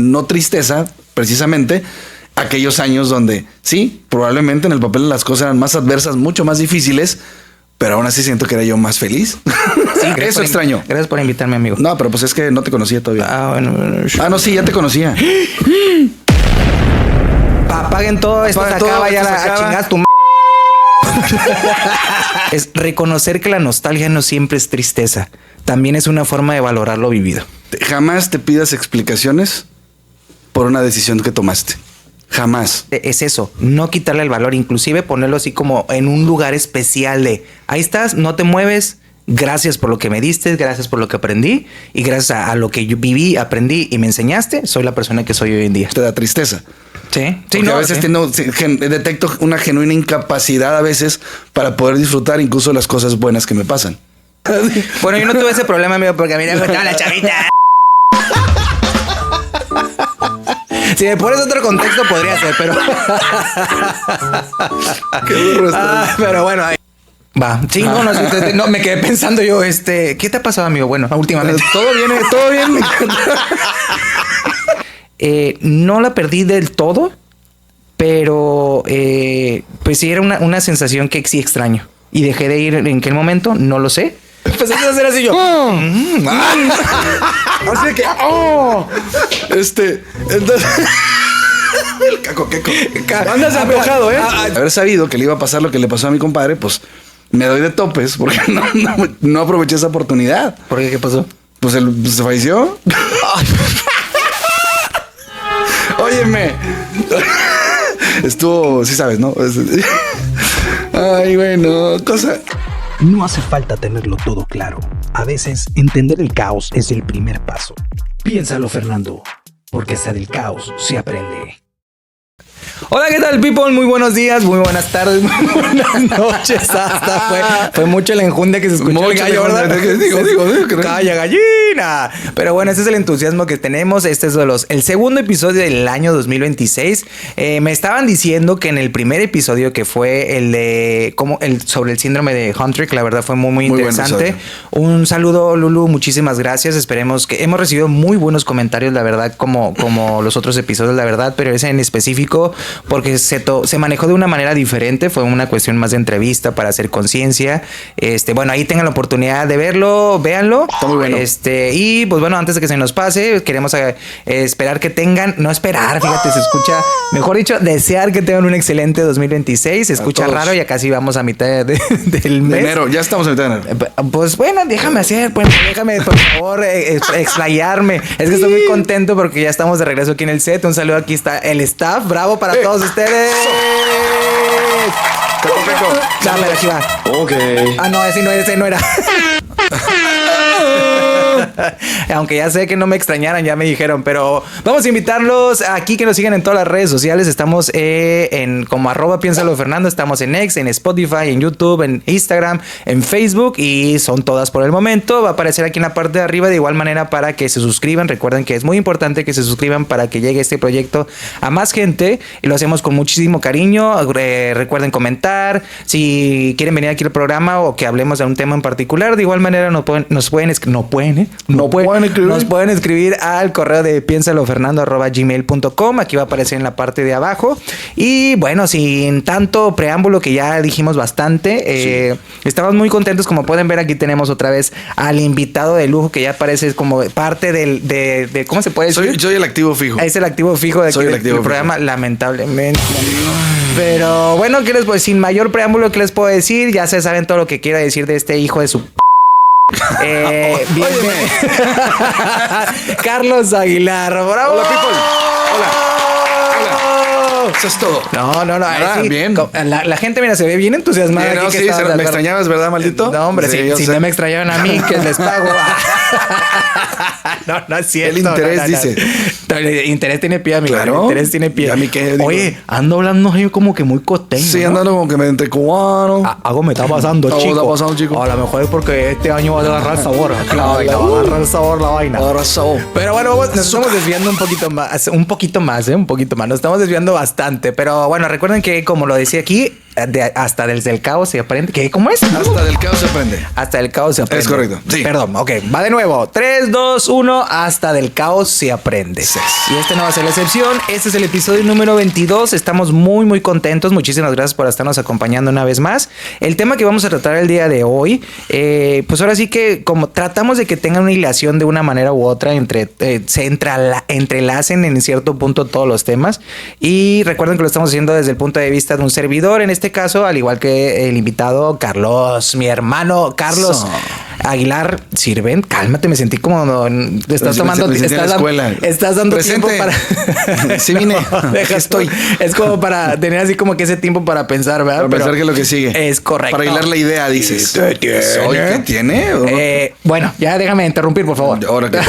no tristeza, precisamente, aquellos años donde sí, probablemente en el papel las cosas eran más adversas, mucho más difíciles, pero aún así siento que era yo más feliz. Sí, eso extraño. Gracias por invitarme, amigo. No, pero pues es que no te conocía todavía. Bueno. No, sí, ya te conocía. Apaguen todo, esto se acaba ya a chingar tu Es reconocer que la nostalgia no siempre es tristeza. También es una forma de valorar lo vivido. Jamás te pidas explicaciones por una decisión que tomaste. Jamás. Es eso, no quitarle el valor, inclusive ponerlo así como en un lugar especial de ahí estás, no te mueves, gracias por lo que me diste, gracias por lo que aprendí y gracias a lo que yo viví, aprendí y me enseñaste, soy la persona que soy hoy en día. Te da tristeza. Sí, porque no, a veces detecto una genuina incapacidad a veces para poder disfrutar incluso las cosas buenas que me pasan. Bueno, yo no tuve ese problema, amigo, porque a mí me gustaba la chavita. Si me pones otro contexto podría ser, pero... Qué burro está. Pero bueno, ahí va. Sí, no, me quedé pensando yo, ¿qué te ha pasado, amigo? Bueno, últimamente. Todo bien. No la perdí del todo, pero pues sí era una sensación que sí extraño. Y dejé de ir en qué momento, no lo sé. Empecé a hacer así yo. Así que, entonces... El cacoqueco. Andas aflojado, ¿eh? Haber sabido que le iba a pasar lo que le pasó a mi compadre, pues me doy de topes porque no aproveché esa oportunidad. ¿Por qué? ¿Qué pasó? Pues él se falleció. Óyeme. Estuvo, sí sabes, ¿no? Ay, bueno, cosa... No hace falta tenerlo todo claro. A veces, entender el caos es el primer paso. Piénsalo, Fernando, porque hasta del caos se aprende. Hola, ¿qué tal, people? Muy buenos días, muy buenas tardes, muy buenas noches. Hasta fue mucho el enjundia que se escuchó mucho el gallo, ¿verdad? Digo. ¡Calla, gallina! Pero bueno, ese es el entusiasmo que tenemos. Este es el segundo episodio del año 2026. Me estaban diciendo que en el primer episodio, que fue el de sobre el síndrome de Hunter, la verdad fue muy interesante. Un saludo, Lulu, muchísimas gracias. Esperemos que hemos recibido muy buenos comentarios, la verdad, como los otros episodios, la verdad, pero ese en específico porque se manejó de una manera diferente, fue una cuestión más de entrevista para hacer conciencia. Bueno, ahí tengan la oportunidad de verlo, véanlo. Está muy bueno. Y pues bueno, antes de que se nos pase, queremos esperar que tengan, no esperar, fíjate, se escucha, mejor dicho, desear que tengan un excelente 20exclave. Se escucha raro, ya casi vamos a mitad del mes. De enero, ya estamos a mitad de enero. Pues bueno, déjame por favor explayarme. Es que estoy muy contento porque ya estamos de regreso aquí en el set. Un saludo, aquí está el staff, bravo para todos ustedes. Dame aquí va. Ok. No, ese no era. Aunque ya sé que no me extrañaran, ya me dijeron, pero vamos a invitarlos aquí que nos sigan en todas las redes sociales. Estamos en como @piénsalo_Fernando, estamos en X, en Spotify, en YouTube, en Instagram, en Facebook y son todas por el momento. Va a aparecer aquí en la parte de arriba de igual manera para que se suscriban. Recuerden que es muy importante que se suscriban para que llegue este proyecto a más gente y lo hacemos con muchísimo cariño. Recuerden comentar si quieren venir aquí al programa o que hablemos de un tema en particular. De igual manera nos pueden escribir al correo de piensalofernando@gmail.com. Aquí va a aparecer en la parte de abajo. Y bueno, sin tanto preámbulo, que ya dijimos bastante, estamos muy contentos. Como pueden ver, aquí tenemos otra vez al invitado de lujo que ya aparece como parte de ¿cómo se puede decir? Soy el activo fijo. Es el activo fijo del programa, lamentablemente. Pero bueno, ¿qué les puedo decir? Sin mayor preámbulo, ¿qué les puedo decir? Ya se saben todo lo que quiera decir de este hijo de su... Carlos Aguilar, bravo. Hola, people. Hola. Eso es todo. No. Sí, bien. La gente, mira, se ve bien entusiasmada. Bien, aquí me extrañabas, ¿verdad, maldito? No, hombre, si no me extrañaban a mí, que les pago. No es cierto. El interés dice. El interés tiene pie, amigo. Claro. El interés tiene pie. ¿Y a mí qué digo? Oye, ando hablando yo como que muy costeño. Sí, ¿no? andando como que me entre cubano. Algo me está pasando, Algo chico. está pasando, chico. A lo mejor es porque este año va a agarrar sabor. Claro, va a agarrar sabor la vaina. Ahora sabor. Pero bueno, nos estamos desviando un poquito más. Nos estamos desviando bastante. Pero bueno, recuerden que, como lo decía aquí, hasta desde el caos se aprende. ¿Qué? ¿Cómo es? Hasta del caos se aprende. Hasta del caos se aprende. Es correcto. Sí. Perdón, ok. Va de nuevo. 3, 2, 1. Hasta del caos se aprende. Sí. Y este no va a ser la excepción. Este es el episodio número 22. Estamos muy, muy contentos. Muchísimas gracias por estarnos acompañando una vez más. El tema que vamos a tratar el día de hoy, pues ahora sí que como tratamos de que tengan una hilación de una manera u otra, se entrelacen en cierto punto todos los temas. Y recuerden que lo estamos haciendo desde el punto de vista de un servidor, en este caso, al igual que el invitado Carlos, mi hermano Carlos Aguilar Sirven. Cálmate, me sentí como te estás tomando, estás dando presente tiempo para. Sí vine. Deja, estoy. Es como para tener así como que ese tiempo para pensar, ¿verdad? Para pensar que es lo que sigue. Es correcto. Para hilar la idea, dices. ¿Qué tiene? Bueno, ya déjame interrumpir, por favor. Ahora que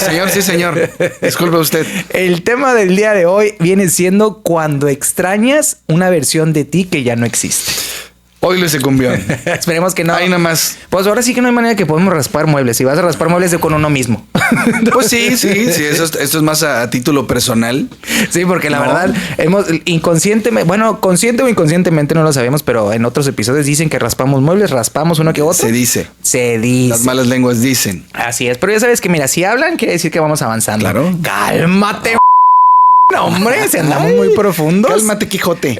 señor, sí, señor. Disculpe usted. El tema del día de hoy viene siendo cuando extrañas una versión de ti que ya no existe. Hoy le se cumbió. Esperemos que no. Ahí nada más. Pues ahora sí que no hay manera que podemos raspar muebles. Si vas a raspar muebles con uno mismo. Pues sí. Esto es más a título personal. Sí, porque la verdad, hemos inconscientemente, bueno, consciente o inconscientemente no lo sabemos, pero en otros episodios dicen que raspamos muebles, raspamos uno que otro. Se dice. Las malas lenguas dicen. Así es. Pero ya sabes que, mira, si hablan, quiere decir que vamos avanzando. Claro. Cálmate. No, hombre, si andamos muy profundos. Cálmate, Quijote.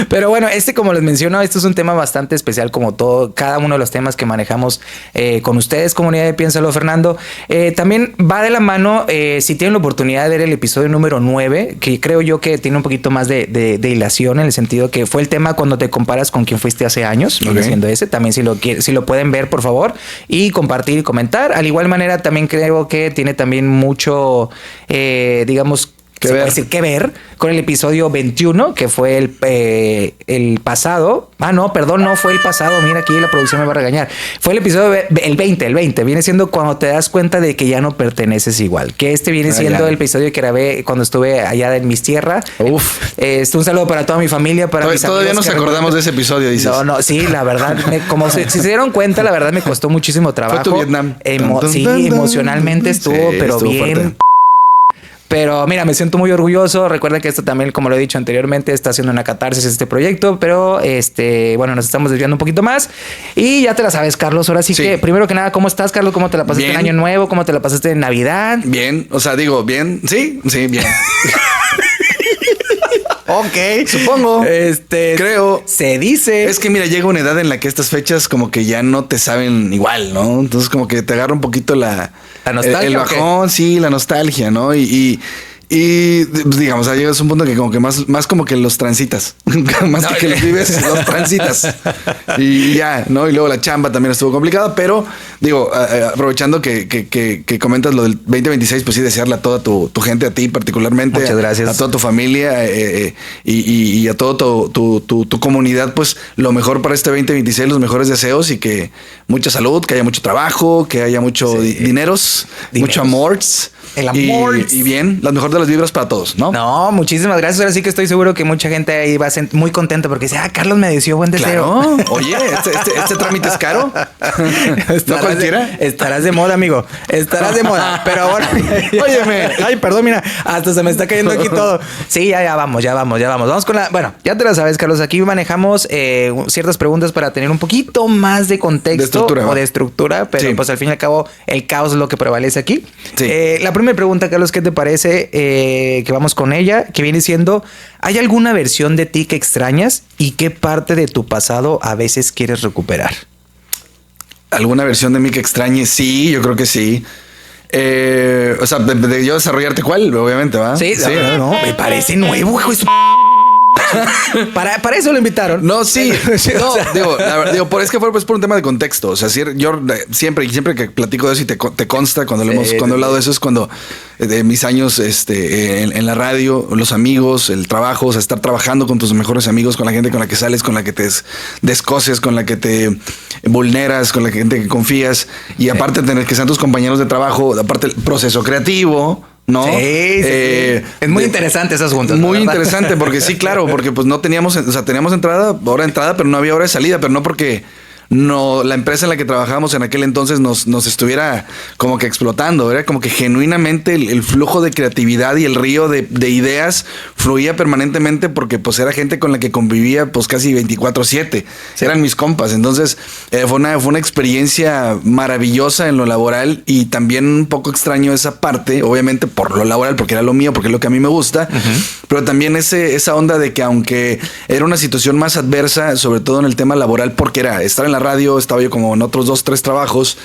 Pero bueno, como les menciono, esto es un tema bastante especial, como cada uno de los temas que manejamos con ustedes, comunidad de Piénsalo, Fernando. También va de la mano, si tienen la oportunidad de ver el episodio número 9, que creo yo que tiene un poquito más de hilación, en el sentido que fue el tema cuando te comparas con quien fuiste hace años, siendo ese. También si lo pueden ver, por favor, y compartir y comentar. Al igual manera, también creo que tiene también mucho, digamos, que ver con el episodio 21, que fue el pasado. No fue el pasado. Mira, aquí la producción me va a regañar. Fue el episodio el 20. Viene siendo cuando te das cuenta de que ya no perteneces igual. Que viene siendo el episodio que grabé cuando estuve allá en mis tierras. Un saludo para toda mi familia, para mis amigos. Todavía nos acordamos de ese episodio, dices. No, sí, la verdad, si se dieron cuenta, la verdad me costó muchísimo trabajo. Fue tu Vietnam. Sí, emocionalmente estuvo, pero estuvo bien fuerte. Pero mira, me siento muy orgulloso. Recuerda que esto también, como lo he dicho anteriormente, está haciendo una catarsis este proyecto, pero bueno, nos estamos desviando un poquito más. Y ya te la sabes, Carlos. Ahora sí que, primero que nada, ¿cómo estás, Carlos? ¿Cómo te la pasaste en Año Nuevo? ¿Cómo te la pasaste en Navidad? Bien, o sea, digo, bien. Sí, bien. Ok, supongo. Creo. Se dice. Es que mira, llega una edad en la que estas fechas como que ya no te saben igual, ¿no? Entonces como que te agarra un poquito la nostalgia. El bajón, sí, la nostalgia, ¿no? Y digamos, llegas a un punto que como que más como que los transitas. Más que los vives, los transitas. Y ya, ¿no? Y luego la chamba también estuvo complicada, pero digo, aprovechando que comentas lo del 2026, pues sí, desearle a toda tu gente, a ti particularmente. Muchas gracias. A toda tu familia y a toda tu comunidad, pues lo mejor para este 2026, los mejores deseos y que mucha salud, que haya mucho trabajo, que haya mucho dineros, mucho amor. El amor. Y bien, las mejores de las vibras para todos, ¿no? No, muchísimas gracias. Ahora sí que estoy seguro que mucha gente ahí va a ser muy contenta porque dice, Carlos me deseó buen deseo. Claro. Oye, este trámite es caro. ¿No cualquiera? Estarás de moda, amigo. Estarás de moda. Pero bueno, óyeme. Ay, perdón, mira, hasta se me está cayendo aquí todo. Sí, ya vamos. Vamos con bueno, ya te la sabes, Carlos. Aquí manejamos ciertas preguntas para tener un poquito más de contexto de estructura, pero pues al fin y al cabo el caos es lo que prevalece aquí. Sí. La primera pregunta, Carlos, ¿qué te parece? Que vamos con ella, que viene siendo, ¿hay alguna versión de ti que extrañas y qué parte de tu pasado a veces quieres recuperar? ¿Alguna versión de mí que extrañe? Sí, yo creo que sí. O sea, de yo desarrollarte cuál, obviamente, ¿va? Sí. No, me parece nuevo, hijo de su... Para eso lo invitaron. No, sí. No, digo, es que fue pues por un tema de contexto. O sea, yo siempre que platico de eso y te consta cuando he hablado de eso es cuando de mis años en la radio, los amigos, el trabajo, o sea, estar trabajando con tus mejores amigos, con la gente con la que sales, con la que te descoses, con la que te vulneras, con la gente que confías y aparte tener que sean tus compañeros de trabajo, aparte el proceso creativo, ¿no? Sí. Es muy interesante esas juntas. Muy interesante porque sí, claro, porque pues no teníamos, o sea, teníamos hora de entrada, pero no había hora de salida, pero no porque no, la empresa en la que trabajábamos en aquel entonces nos estuviera como que explotando. Era como que genuinamente el flujo de creatividad y el río de ideas fluía permanentemente porque pues era gente con la que convivía pues casi 24/7. Sí. Eran mis compas. Entonces fue una experiencia maravillosa en lo laboral y también un poco extraño esa parte, obviamente por lo laboral, porque era lo mío, porque es lo que a mí me gusta, pero también esa onda de que aunque era una situación más adversa, sobre todo en el tema laboral, porque era estar en la radio, estaba yo como en otros 2, 3 trabajos,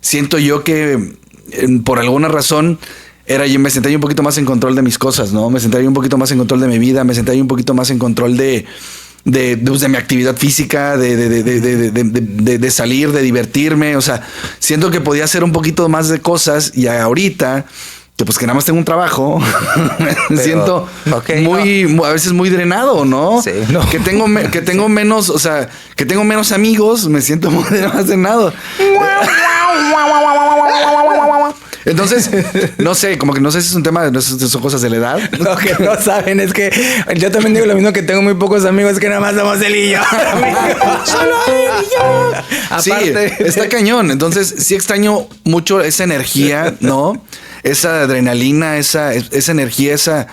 siento yo que por alguna razón me sentía yo un poquito más en control de mis cosas, ¿no? Me sentía yo un poquito más en control de mi vida, me sentía yo un poquito más en control de mi actividad física, de salir, de divertirme. O sea, siento que podía hacer un poquito más de cosas y ahorita que pues que nada más tengo un trabajo, me siento a veces muy drenado, ¿no? Sí, no. Que tengo menos, o sea, que tengo menos amigos, me siento muy más drenado. Entonces, no sé, como que no sé si es un tema, no sé si son cosas de la edad. Lo que no saben es que yo también digo lo mismo, que tengo muy pocos amigos, que nada más somos él y yo. Solo él y yo. Aparte, sí, está cañón. Entonces, sí extraño mucho esa energía, ¿no? Esa adrenalina, esa energía, ese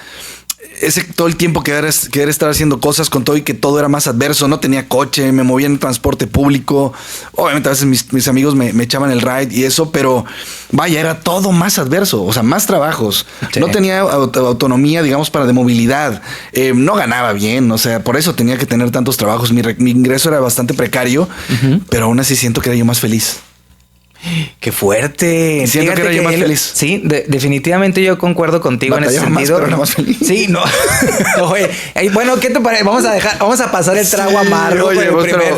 todo el tiempo querer estar haciendo cosas con todo y que todo era más adverso. No tenía coche, me movía en transporte público. Obviamente a veces mis amigos me echaban el ride y eso, pero vaya, era todo más adverso. O sea, más trabajos. Sí. No tenía autonomía, digamos, de movilidad. No ganaba bien. O sea, por eso tenía que tener tantos trabajos. Mi ingreso era bastante precario, pero aún así siento que era yo más feliz. ¡Qué fuerte! Siento que era yo más feliz. Sí, definitivamente yo concuerdo contigo en ese sentido. Más, pero no más feliz. Sí, no. Oye, bueno, ¿qué te parece? Vamos a pasar el trago amargo. Oye,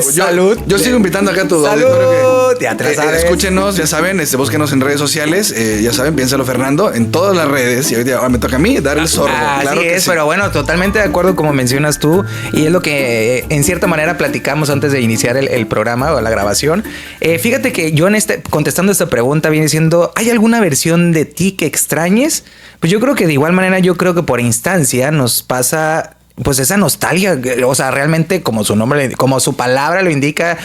salud. Yo sigo invitando acá a tu salud. Ya te sabes. Escúchenos, ya saben, búsquenos en redes sociales. Ya saben, Piénsalo Fernando, en todas las redes. Y ahora me toca a mí dar el sorbo. Claro que sí. Pero bueno, totalmente de acuerdo como mencionas tú. Y es lo que en cierta manera platicamos antes de iniciar el programa o la grabación. Fíjate que yo contestando esta pregunta viene siendo, ¿hay alguna versión de ti que extrañes? Pues yo creo que de igual manera, yo creo que por instancia nos pasa pues esa nostalgia. O sea, realmente como su nombre, como su palabra lo indica,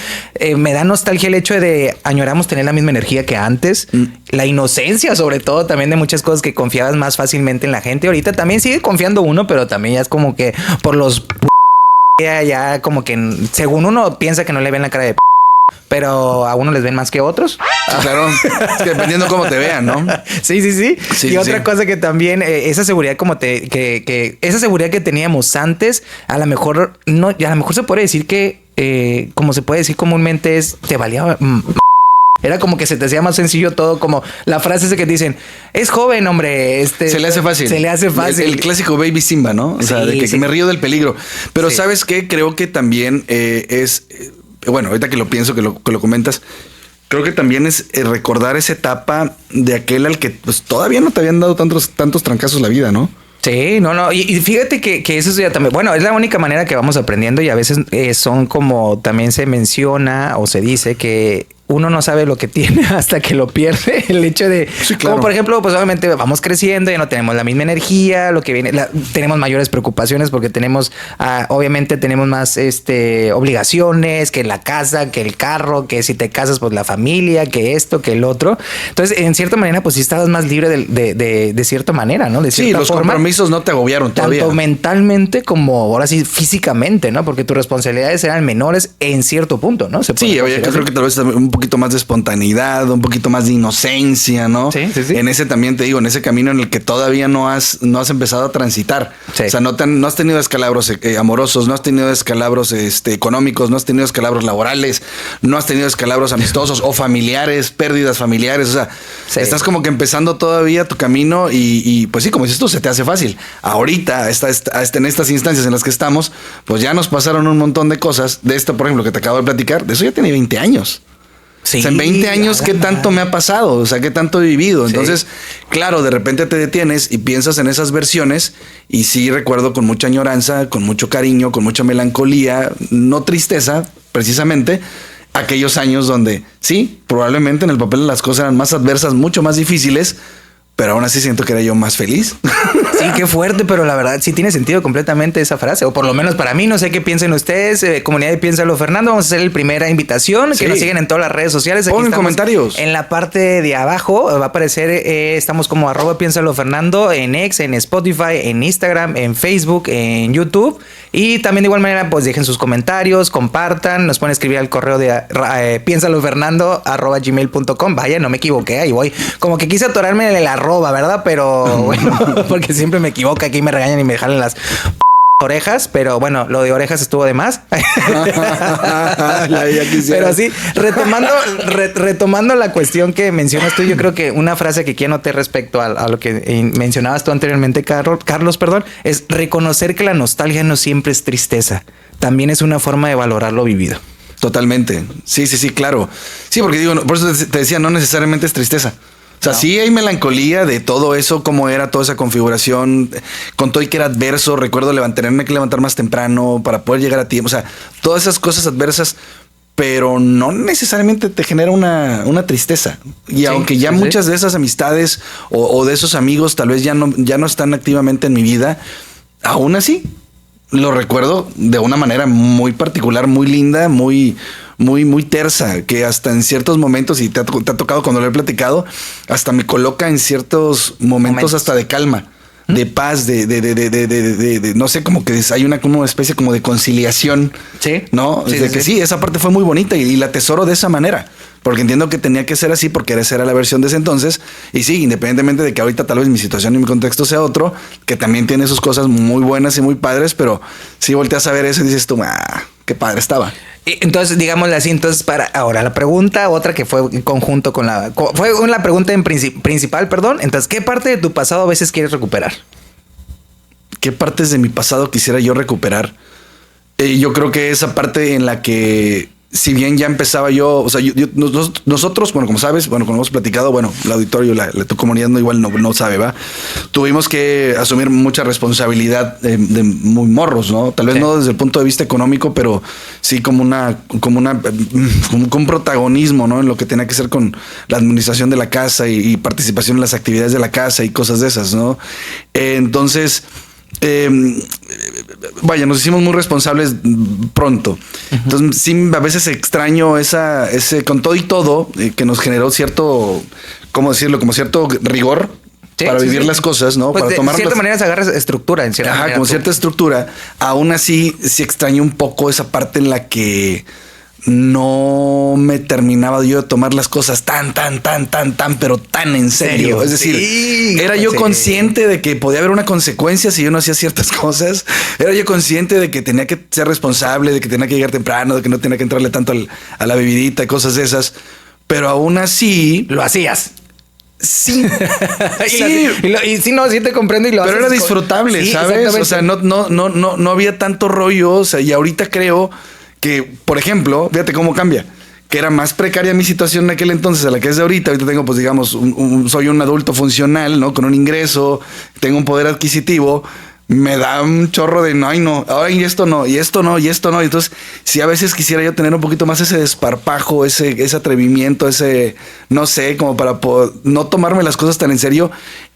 me da nostalgia el hecho de añoramos tener la misma energía que antes, la inocencia sobre todo también de muchas cosas que confiabas más fácilmente en la gente. Ahorita también sigue confiando uno, pero también ya es como que por los ya como que según uno piensa que no le ven la cara de pero a uno les ven más que otros. Claro, es que dependiendo cómo te vean, ¿no? Sí. Y otra cosa que también, esa seguridad esa seguridad que teníamos antes, a lo mejor se puede decir que, como se puede decir comúnmente, te valía. Era como que se te hacía más sencillo todo, como la frase esa que dicen, es joven, hombre. Se le hace fácil. Se le hace fácil. El clásico Baby Simba, ¿no? O sea, de que me río del peligro. Pero ¿sabes qué? Creo que también bueno, ahorita que lo pienso, que lo comentas, creo que también es recordar esa etapa de aquel al que pues todavía no te habían dado tantos trancazos la vida, ¿no? Sí, no. Y fíjate que eso ya también, bueno, es la única manera que vamos aprendiendo y a veces son como también se menciona o se dice que uno no sabe lo que tiene hasta que lo pierde. El hecho de, sí, claro. Como por ejemplo, pues obviamente vamos creciendo, ya no tenemos la misma energía, lo que viene, tenemos mayores preocupaciones porque tenemos, obviamente tenemos más obligaciones, que la casa, que el carro, que si te casas, pues la familia, que esto, que el otro. Entonces, en cierta manera, pues sí estabas más libre de cierta manera, ¿no? De cierta los forma, compromisos no te agobiaron todavía. Tanto mentalmente como ahora sí físicamente, ¿no? Porque tus responsabilidades eran menores en cierto punto, ¿no? Sí, oye, yo creo que tal vez un poquito más de espontaneidad, un poquito más de inocencia, ¿no? Sí. En ese también te digo, en ese camino en el que todavía no has empezado a transitar. Sí. O sea, no has tenido escalabros amorosos, no has tenido escalabros económicos, no has tenido escalabros laborales, no has tenido escalabros amistosos o familiares, pérdidas familiares. O sea, estás como que empezando todavía tu camino y pues sí, como dices tú, se te hace fácil. Ahorita, en estas instancias en las que estamos, pues ya nos pasaron un montón de cosas. De esto, por ejemplo, que te acabo de platicar, de eso ya tenía 20 años. Sí, o sea, en 20 años, ¿qué tanto me ha pasado? O sea, ¿qué tanto he vivido? Entonces, claro, de repente te detienes y piensas en esas versiones y sí recuerdo con mucha añoranza, con mucho cariño, con mucha melancolía, no tristeza, precisamente, aquellos años donde sí, probablemente en el papel las cosas eran más adversas, mucho más difíciles, pero aún así siento que era yo más feliz. Sí, qué fuerte, pero la verdad sí tiene sentido completamente esa frase, o por lo menos para mí. No sé qué piensen ustedes, comunidad de Piénsalo Fernando. Vamos a hacer la primera invitación, que nos siguen en todas las redes sociales. Pongan comentarios. En la parte de abajo va a aparecer, estamos como @Piénsalo Fernando en X, en Spotify, en Instagram, en Facebook, en YouTube. Y también de igual manera, pues dejen sus comentarios, compartan, nos pueden escribir al correo de piensalofernando@gmail.com. Vaya, no me equivoqué, ahí voy. Como que quise atorarme en el arroba, ¿verdad? Pero bueno, porque siempre me equivoco, aquí me regañan y me dejan las orejas, pero bueno, lo de orejas estuvo de más. Pero sí, retomando la cuestión que mencionas tú, yo creo que una frase que aquí anoté respecto a lo que mencionabas tú anteriormente, Carlos, es reconocer que la nostalgia no siempre es tristeza, también es una forma de valorar lo vivido. Totalmente. Sí, claro. Sí, porque digo, por eso te decía, no necesariamente es tristeza. O sea, sí hay melancolía de todo eso, cómo era toda esa configuración, con todo y que era adverso. Recuerdo tenerme que levantar más temprano para poder llegar a tiempo. O sea, todas esas cosas adversas, pero no necesariamente te genera una tristeza. Y aunque ya muchas de esas amistades o de esos amigos tal vez ya no están activamente en mi vida, aún así lo recuerdo de una manera muy particular, muy linda, muy tersa, que hasta en ciertos momentos, y te ha tocado cuando lo he platicado, hasta me coloca en ciertos momentos hasta de calma, de paz, de no sé, como que hay una especie como de conciliación. Sí. ¿No? Sí, esa parte fue muy bonita y la atesoro de esa manera. Porque entiendo que tenía que ser así porque esa era la versión de ese entonces. Y sí, independientemente de que ahorita tal vez mi situación y mi contexto sea otro, que también tiene sus cosas muy buenas y muy padres, pero sí volteas a ver eso y dices tú, qué padre estaba. Entonces, digámosle así, para ahora la pregunta, otra que fue en conjunto con la pregunta principal, perdón. Entonces, ¿qué parte de tu pasado a veces quieres recuperar? ¿Qué partes de mi pasado quisiera yo recuperar? Yo creo que esa parte en la que, si bien ya empezaba yo, o sea, nosotros, bueno, como sabes, como hemos platicado, bueno, el auditorio, tu comunidad no sabe, ¿va? Tuvimos que asumir mucha responsabilidad de muy morros, ¿no? Tal vez no desde el punto de vista económico, pero sí como un protagonismo, ¿no? En lo que tenía que ser con la administración de la casa y participación en las actividades de la casa y cosas de esas, ¿no? Entonces, nos hicimos muy responsables pronto. Entonces sí, a veces extraño ese con todo y todo que nos generó cierto, ¿cómo decirlo? Como cierto rigor para vivir las cosas, ¿no? Pues para tomarlas. De cierta manera se agarra estructura, en cierta manera. Como cierta estructura. Aún así, sí extraño un poco esa parte en la que no me terminaba yo de tomar las cosas pero tan en serio. Es decir, era yo consciente de que podía haber una consecuencia si yo no hacía ciertas cosas. Era yo consciente de que tenía que ser responsable, de que tenía que llegar temprano, de que no tenía que entrarle tanto a la bebidita y cosas de esas. Pero aún así lo hacías. Sí. Sí te comprendo y lo haces. Pero era disfrutable, ¿sabes? O sea, no había tanto rollo. O sea, y ahorita creo que, por ejemplo, fíjate cómo cambia, que era más precaria mi situación en aquel entonces a la que es de ahorita. Ahorita tengo, pues digamos, soy un adulto funcional, ¿no? Con un ingreso, tengo un poder adquisitivo, me da un chorro de ahora y esto no. Y entonces, si a veces quisiera yo tener un poquito más ese desparpajo, ese atrevimiento, no sé, como para no tomarme las cosas tan en serio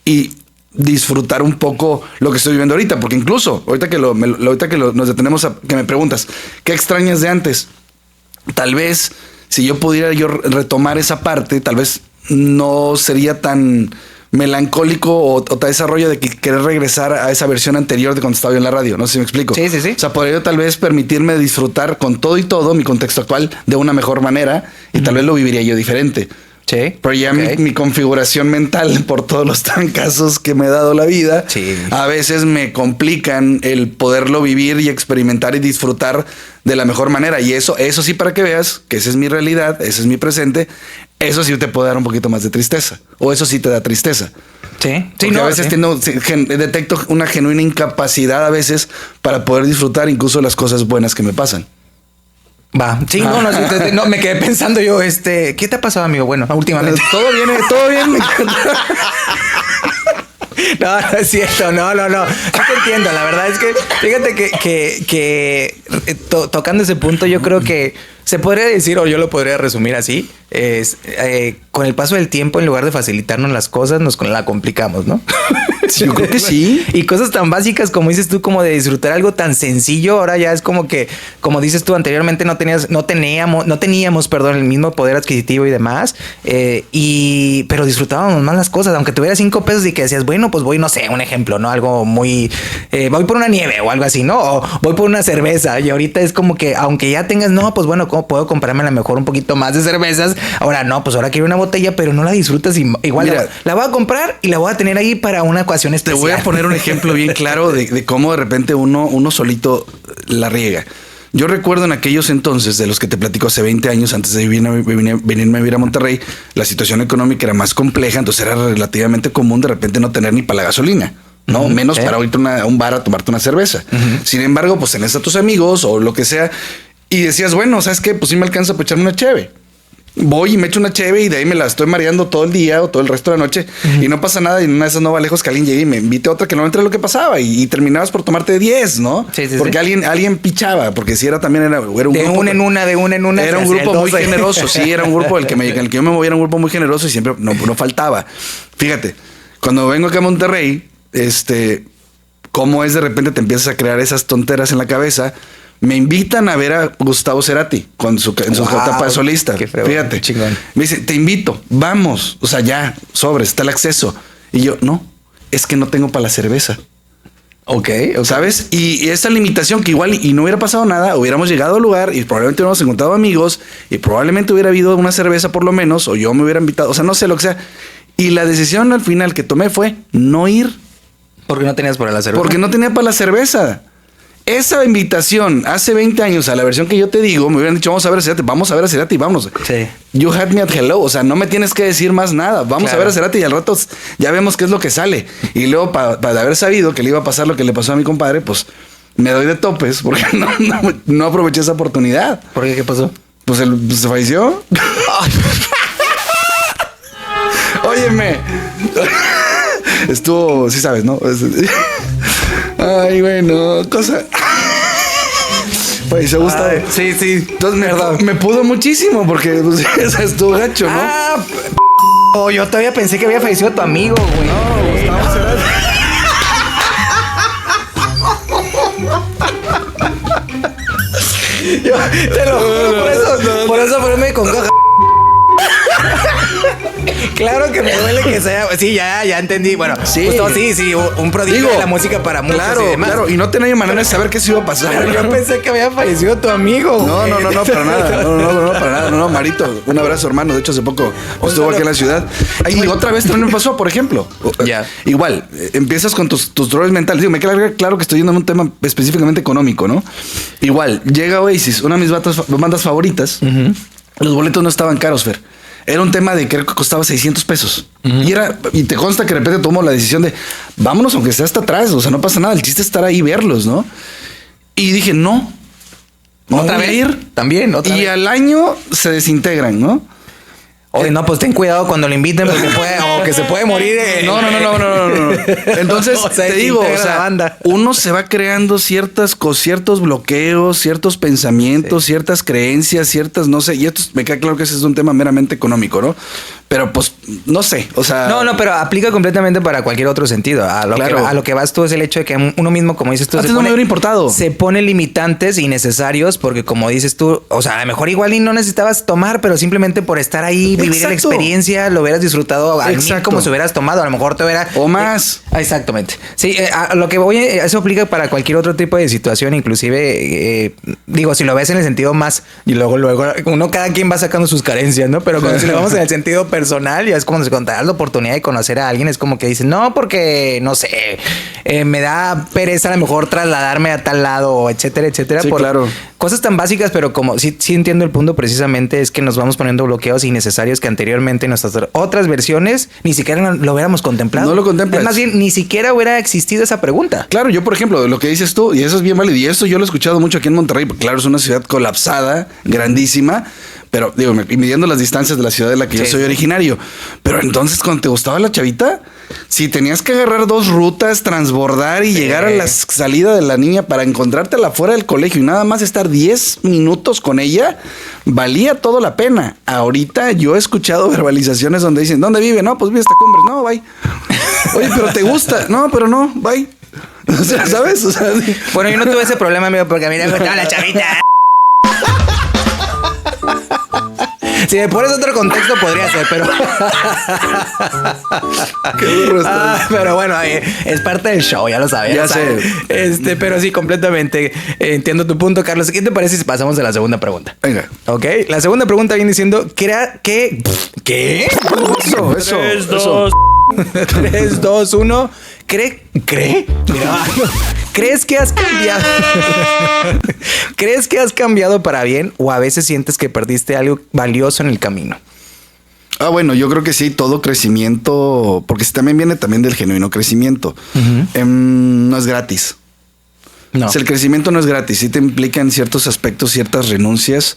y disfrutar un poco lo que estoy viviendo ahorita, porque incluso ahorita que nos detenemos que me preguntas ¿qué extrañas de antes? Tal vez si yo pudiera retomar esa parte, tal vez no sería tan melancólico o te desarrollo de querer regresar a esa versión anterior de cuando estaba yo en la radio. No sé si me explico. Sí. O sea, podría yo tal vez permitirme disfrutar con todo y todo mi contexto actual de una mejor manera y tal vez lo viviría yo diferente. Sí. Pero ya mi configuración mental, por todos los trancazos que me ha dado la vida, a veces me complican el poderlo vivir y experimentar y disfrutar de la mejor manera. Y eso sí, para que veas que esa es mi realidad, ese es mi presente, eso sí te puede dar un poquito más de tristeza. O eso sí te da tristeza. Porque a veces detecto una genuina incapacidad a veces para poder disfrutar incluso las cosas buenas que me pasan. Va. Sí, no, me quedé pensando yo, ¿qué te ha pasado, amigo? Bueno, últimamente. Todo bien. No es cierto, no. Yo te entiendo, la verdad es que fíjate que tocando ese punto, yo creo que se podría decir, o yo lo podría resumir así, con el paso del tiempo, en lugar de facilitarnos las cosas, nos la complicamos, ¿no? Sí, yo creo que sí. Y cosas tan básicas como dices tú, como de disfrutar algo tan sencillo, ahora ya es como que, como dices tú, anteriormente no teníamos, el mismo poder adquisitivo y demás, pero disfrutábamos más las cosas, aunque tuviera 5 pesos y que decías, bueno, pues voy, no sé, un ejemplo, ¿no? Algo muy, voy por una nieve o algo así, ¿no? O voy por una cerveza, y ahorita es como que, aunque ya tengas, no, pues bueno, ¿cómo puedo comprarme a lo mejor un poquito más de cervezas? Ahora no, pues ahora quiero una botella, pero no la disfrutas y igual. Mira, la voy a comprar y la voy a tener ahí para una ocasión especial. Te voy a poner un ejemplo bien claro de cómo de repente uno solito la riega. Yo recuerdo en aquellos entonces, de los que te platico hace 20 años, antes de venirme a vivir a Monterrey, la situación económica era más compleja, entonces era relativamente común de repente no tener ni para la gasolina. No, menos para irte a un bar a tomarte una cerveza. Sin embargo, pues tenés a tus amigos o lo que sea y decías, bueno, ¿sabes qué? Pues sí me alcanza para echarme una cheve. Voy y me echo una cheve y de ahí me la estoy mareando todo el día o todo el resto de la noche y no pasa nada, y en una de esas no va lejos que alguien llegue y me invite a otra que no entre lo que pasaba y terminabas por tomarte 10, ¿no? Sí, porque alguien pichaba, porque si era un de grupo, una en una. Era un grupo muy generoso, sí, era un grupo el que yo me movía, era un grupo muy generoso y siempre no faltaba. Fíjate, cuando vengo acá a Monterrey, cómo es de repente te empiezas a crear esas tonteras en la cabeza. Me invitan a ver a Gustavo Cerati en su etapa de solista. Fíjate. Chingón. Me dice, te invito, vamos. O sea, ya, sobres, está el acceso. Y yo, no, es que no tengo para la cerveza. Ok. ¿Sabes? Y esa limitación que igual y no hubiera pasado nada, hubiéramos llegado al lugar y probablemente hubiéramos encontrado amigos y probablemente hubiera habido una cerveza por lo menos, o yo me hubiera invitado, o sea, no sé lo que sea. Y la decisión al final que tomé fue no ir. ¿Por qué no tenías para la cerveza? Porque no tenía para la cerveza. Esa invitación hace 20 años a la versión que yo te digo, me hubieran dicho, vamos a ver a Cerati, vámonos. Sí. You had me at hello. O sea, no me tienes que decir más nada. Vamos a ver a Cerati y al rato ya vemos qué es lo que sale. Y luego, para haber sabido que le iba a pasar lo que le pasó a mi compadre, pues me doy de topes porque no aproveché esa oportunidad. ¿Por qué? ¿Qué pasó? Pues se falleció. Óyeme. Estuvo, sí sabes, ¿no? Ay, bueno, cosa. Falleció Gustavo. Sí. Entonces me pudo muchísimo porque pues, estuvo gacho, ¿no? Yo todavía pensé que había fallecido tu amigo, güey. No, Gustavo Cerati. Yo te lo juro, por eso ponerme con caja. Claro que me duele que sea. Sí, ya entendí. Bueno, sí, justo, sí, un prodigio de la música para muchos. Claro, y no tenía manera de saber qué se iba a pasar. Pero yo pensé que había fallecido tu amigo. No, para nada. No, para nada. No, Marito, un abrazo, hermano. De hecho, hace poco estuvo aquí en la ciudad. Y otra vez también me pasó, por ejemplo. Ya. Igual, empiezas con tus drogas mentales. Digo, me queda claro que estoy yendo a un tema específicamente económico, ¿no? Igual, llega Oasis, una de mis bandas favoritas. Los boletos no estaban caros, Fer. Era un tema de que costaba 600 pesos. Y te consta que de repente tomó la decisión de vámonos aunque sea hasta atrás. O sea, no pasa nada. El chiste es estar ahí y verlos, ¿no? Y dije, no. ¿Otra vez? Ir. También, otra vez. Y al año se desintegran, ¿no? Oye, no, pues ten cuidado cuando lo inviten porque que se puede morir. No. Entonces, te digo, o sea, uno se va creando ciertos bloqueos, ciertos pensamientos, ciertas creencias, ciertas, no sé, y esto me queda claro que ese es un tema meramente económico, ¿no? Pero pues, no sé, o sea... No, pero aplica completamente para cualquier otro sentido. A lo que vas tú es el hecho de que uno mismo, como dices tú, antes no me hubiera importado. Se pone limitantes innecesarios porque, como dices tú, o sea, a lo mejor igual y no necesitabas tomar, pero simplemente por estar ahí, vivir la experiencia, lo hubieras disfrutado al mil como si hubieras tomado. A lo mejor te hubiera... O más. Exactamente. Sí, a lo que voy, eso aplica para cualquier otro tipo de situación, inclusive, digo, si lo ves en el sentido más... Y luego, uno, cada quien va sacando sus carencias, ¿no? Pero si lo vamos en el sentido personal, ya es como si contaras la oportunidad de conocer a alguien, es como que dicen, no, porque, no sé, me da pereza a lo mejor trasladarme a tal lado, etcétera. Sí, por claro. Cosas tan básicas, pero como sí entiendo el punto precisamente, es que nos vamos poniendo bloqueos innecesarios que anteriormente en nuestras otras versiones ni siquiera lo hubiéramos contemplado. No lo contemplas. Más bien, ni siquiera hubiera existido esa pregunta. Claro, yo, por ejemplo, lo que dices tú, y eso es bien válido, y eso yo lo he escuchado mucho aquí en Monterrey, porque claro, es una ciudad colapsada, grandísima, pero digo, midiendo las distancias de la ciudad de la que yo soy originario. Pero entonces, cuando te gustaba la chavita, si tenías que agarrar 2 rutas, transbordar y llegar a la salida de la niña para encontrártela fuera del colegio y nada más estar 10 minutos con ella, valía todo la pena. Ahorita yo he escuchado verbalizaciones donde dicen, ¿dónde vive? No, pues vive hasta Cumbres. No, bye. Oye, pero ¿te gusta? No, pero no, bye. O sea, ¿sabes? O sea, bueno, yo no tuve ese problema, amigo, porque a mí me gustaba la chavita. Si me pones otro contexto podría ser, pero... Qué burro está. Pero bueno, es parte del show, ya lo sabes. Ya sé. Pero sí, completamente entiendo tu punto, Carlos. ¿Qué te parece si pasamos a la segunda pregunta? Venga. Ok, la segunda pregunta viene diciendo... ¿Qué? Eso. 3, 2, 1... ¿Cree? Mira, ¿crees que has cambiado? ¿Crees que has cambiado para bien o a veces sientes que perdiste algo valioso en el camino? Bueno, yo creo que sí, todo crecimiento, porque también viene del genuino crecimiento. No es gratis. No. O sea, el crecimiento no es gratis, sí te implica en ciertos aspectos, ciertas renuncias.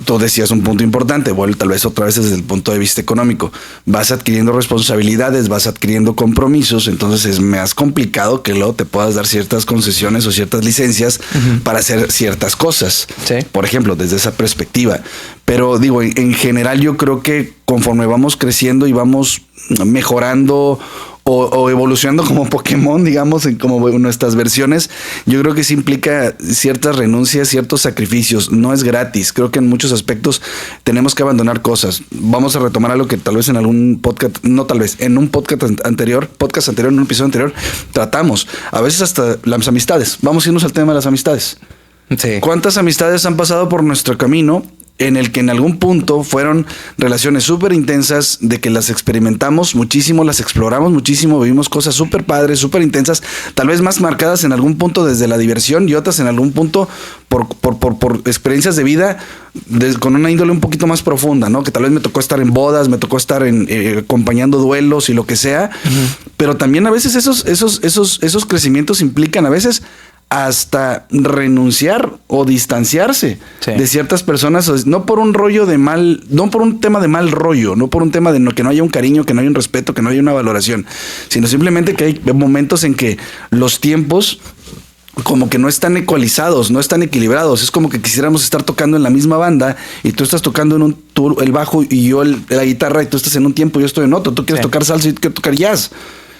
Tú decías un punto importante, bueno, tal vez otra vez desde el punto de vista económico. Vas adquiriendo responsabilidades, vas adquiriendo compromisos, entonces es más complicado que luego te puedas dar ciertas concesiones o ciertas licencias para hacer ciertas cosas. Sí. Por ejemplo, desde esa perspectiva. Pero digo, en general yo creo que conforme vamos creciendo y vamos mejorando o evolucionando como Pokémon, digamos, en como nuestras versiones, yo creo que sí implica ciertas renuncias, ciertos sacrificios. No es gratis. Creo que en muchos aspectos tenemos que abandonar cosas. Vamos a retomar algo que tal vez en algún podcast, no tal vez, en un podcast anterior, en un episodio anterior, tratamos. A veces hasta las amistades. Vamos a irnos al tema de las amistades. Sí. ¿Cuántas amistades han pasado por nuestro camino en el que en algún punto fueron relaciones súper intensas, de que las experimentamos muchísimo, las exploramos muchísimo, vivimos cosas súper padres, súper intensas, tal vez más marcadas en algún punto desde la diversión y otras en algún punto por experiencias de vida con una índole un poquito más profunda, ¿no? Que tal vez me tocó estar en bodas, me tocó estar acompañando duelos y lo que sea, pero también a veces esos crecimientos implican a veces hasta renunciar o distanciarse de ciertas personas, no por un rollo de mal, no por un tema de mal rollo, no por un tema de que no haya un cariño, que no haya un respeto, que no haya una valoración, sino simplemente que hay momentos en que los tiempos como que no están ecualizados, no están equilibrados. Es como que quisiéramos estar tocando en la misma banda y tú estás tocando en el bajo y yo la guitarra, y tú estás en un tiempo y yo estoy en otro. Tú quieres tocar salsa y yo quiero tocar jazz.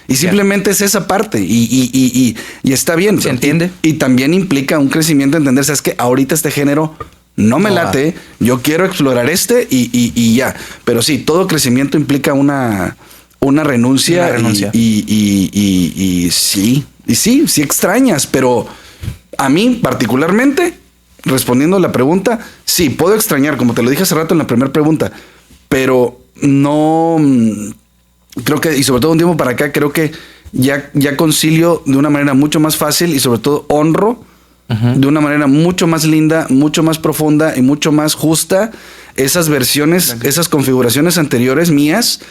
Y simplemente es esa parte y está bien. ¿Se entiende? Y también implica un crecimiento, entender, ¿sabes qué? Ahorita este género no me late, yo quiero explorar y ya. Pero sí, todo crecimiento implica una renuncia. Y sí extrañas, pero a mí particularmente, respondiendo a la pregunta, sí, puedo extrañar, como te lo dije hace rato en la primera pregunta, pero no... Creo que, y sobre todo un tiempo para acá, creo que ya concilio de una manera mucho más fácil y sobre todo honro de una manera mucho más linda, mucho más profunda y mucho más justa esas versiones, esas configuraciones anteriores mías,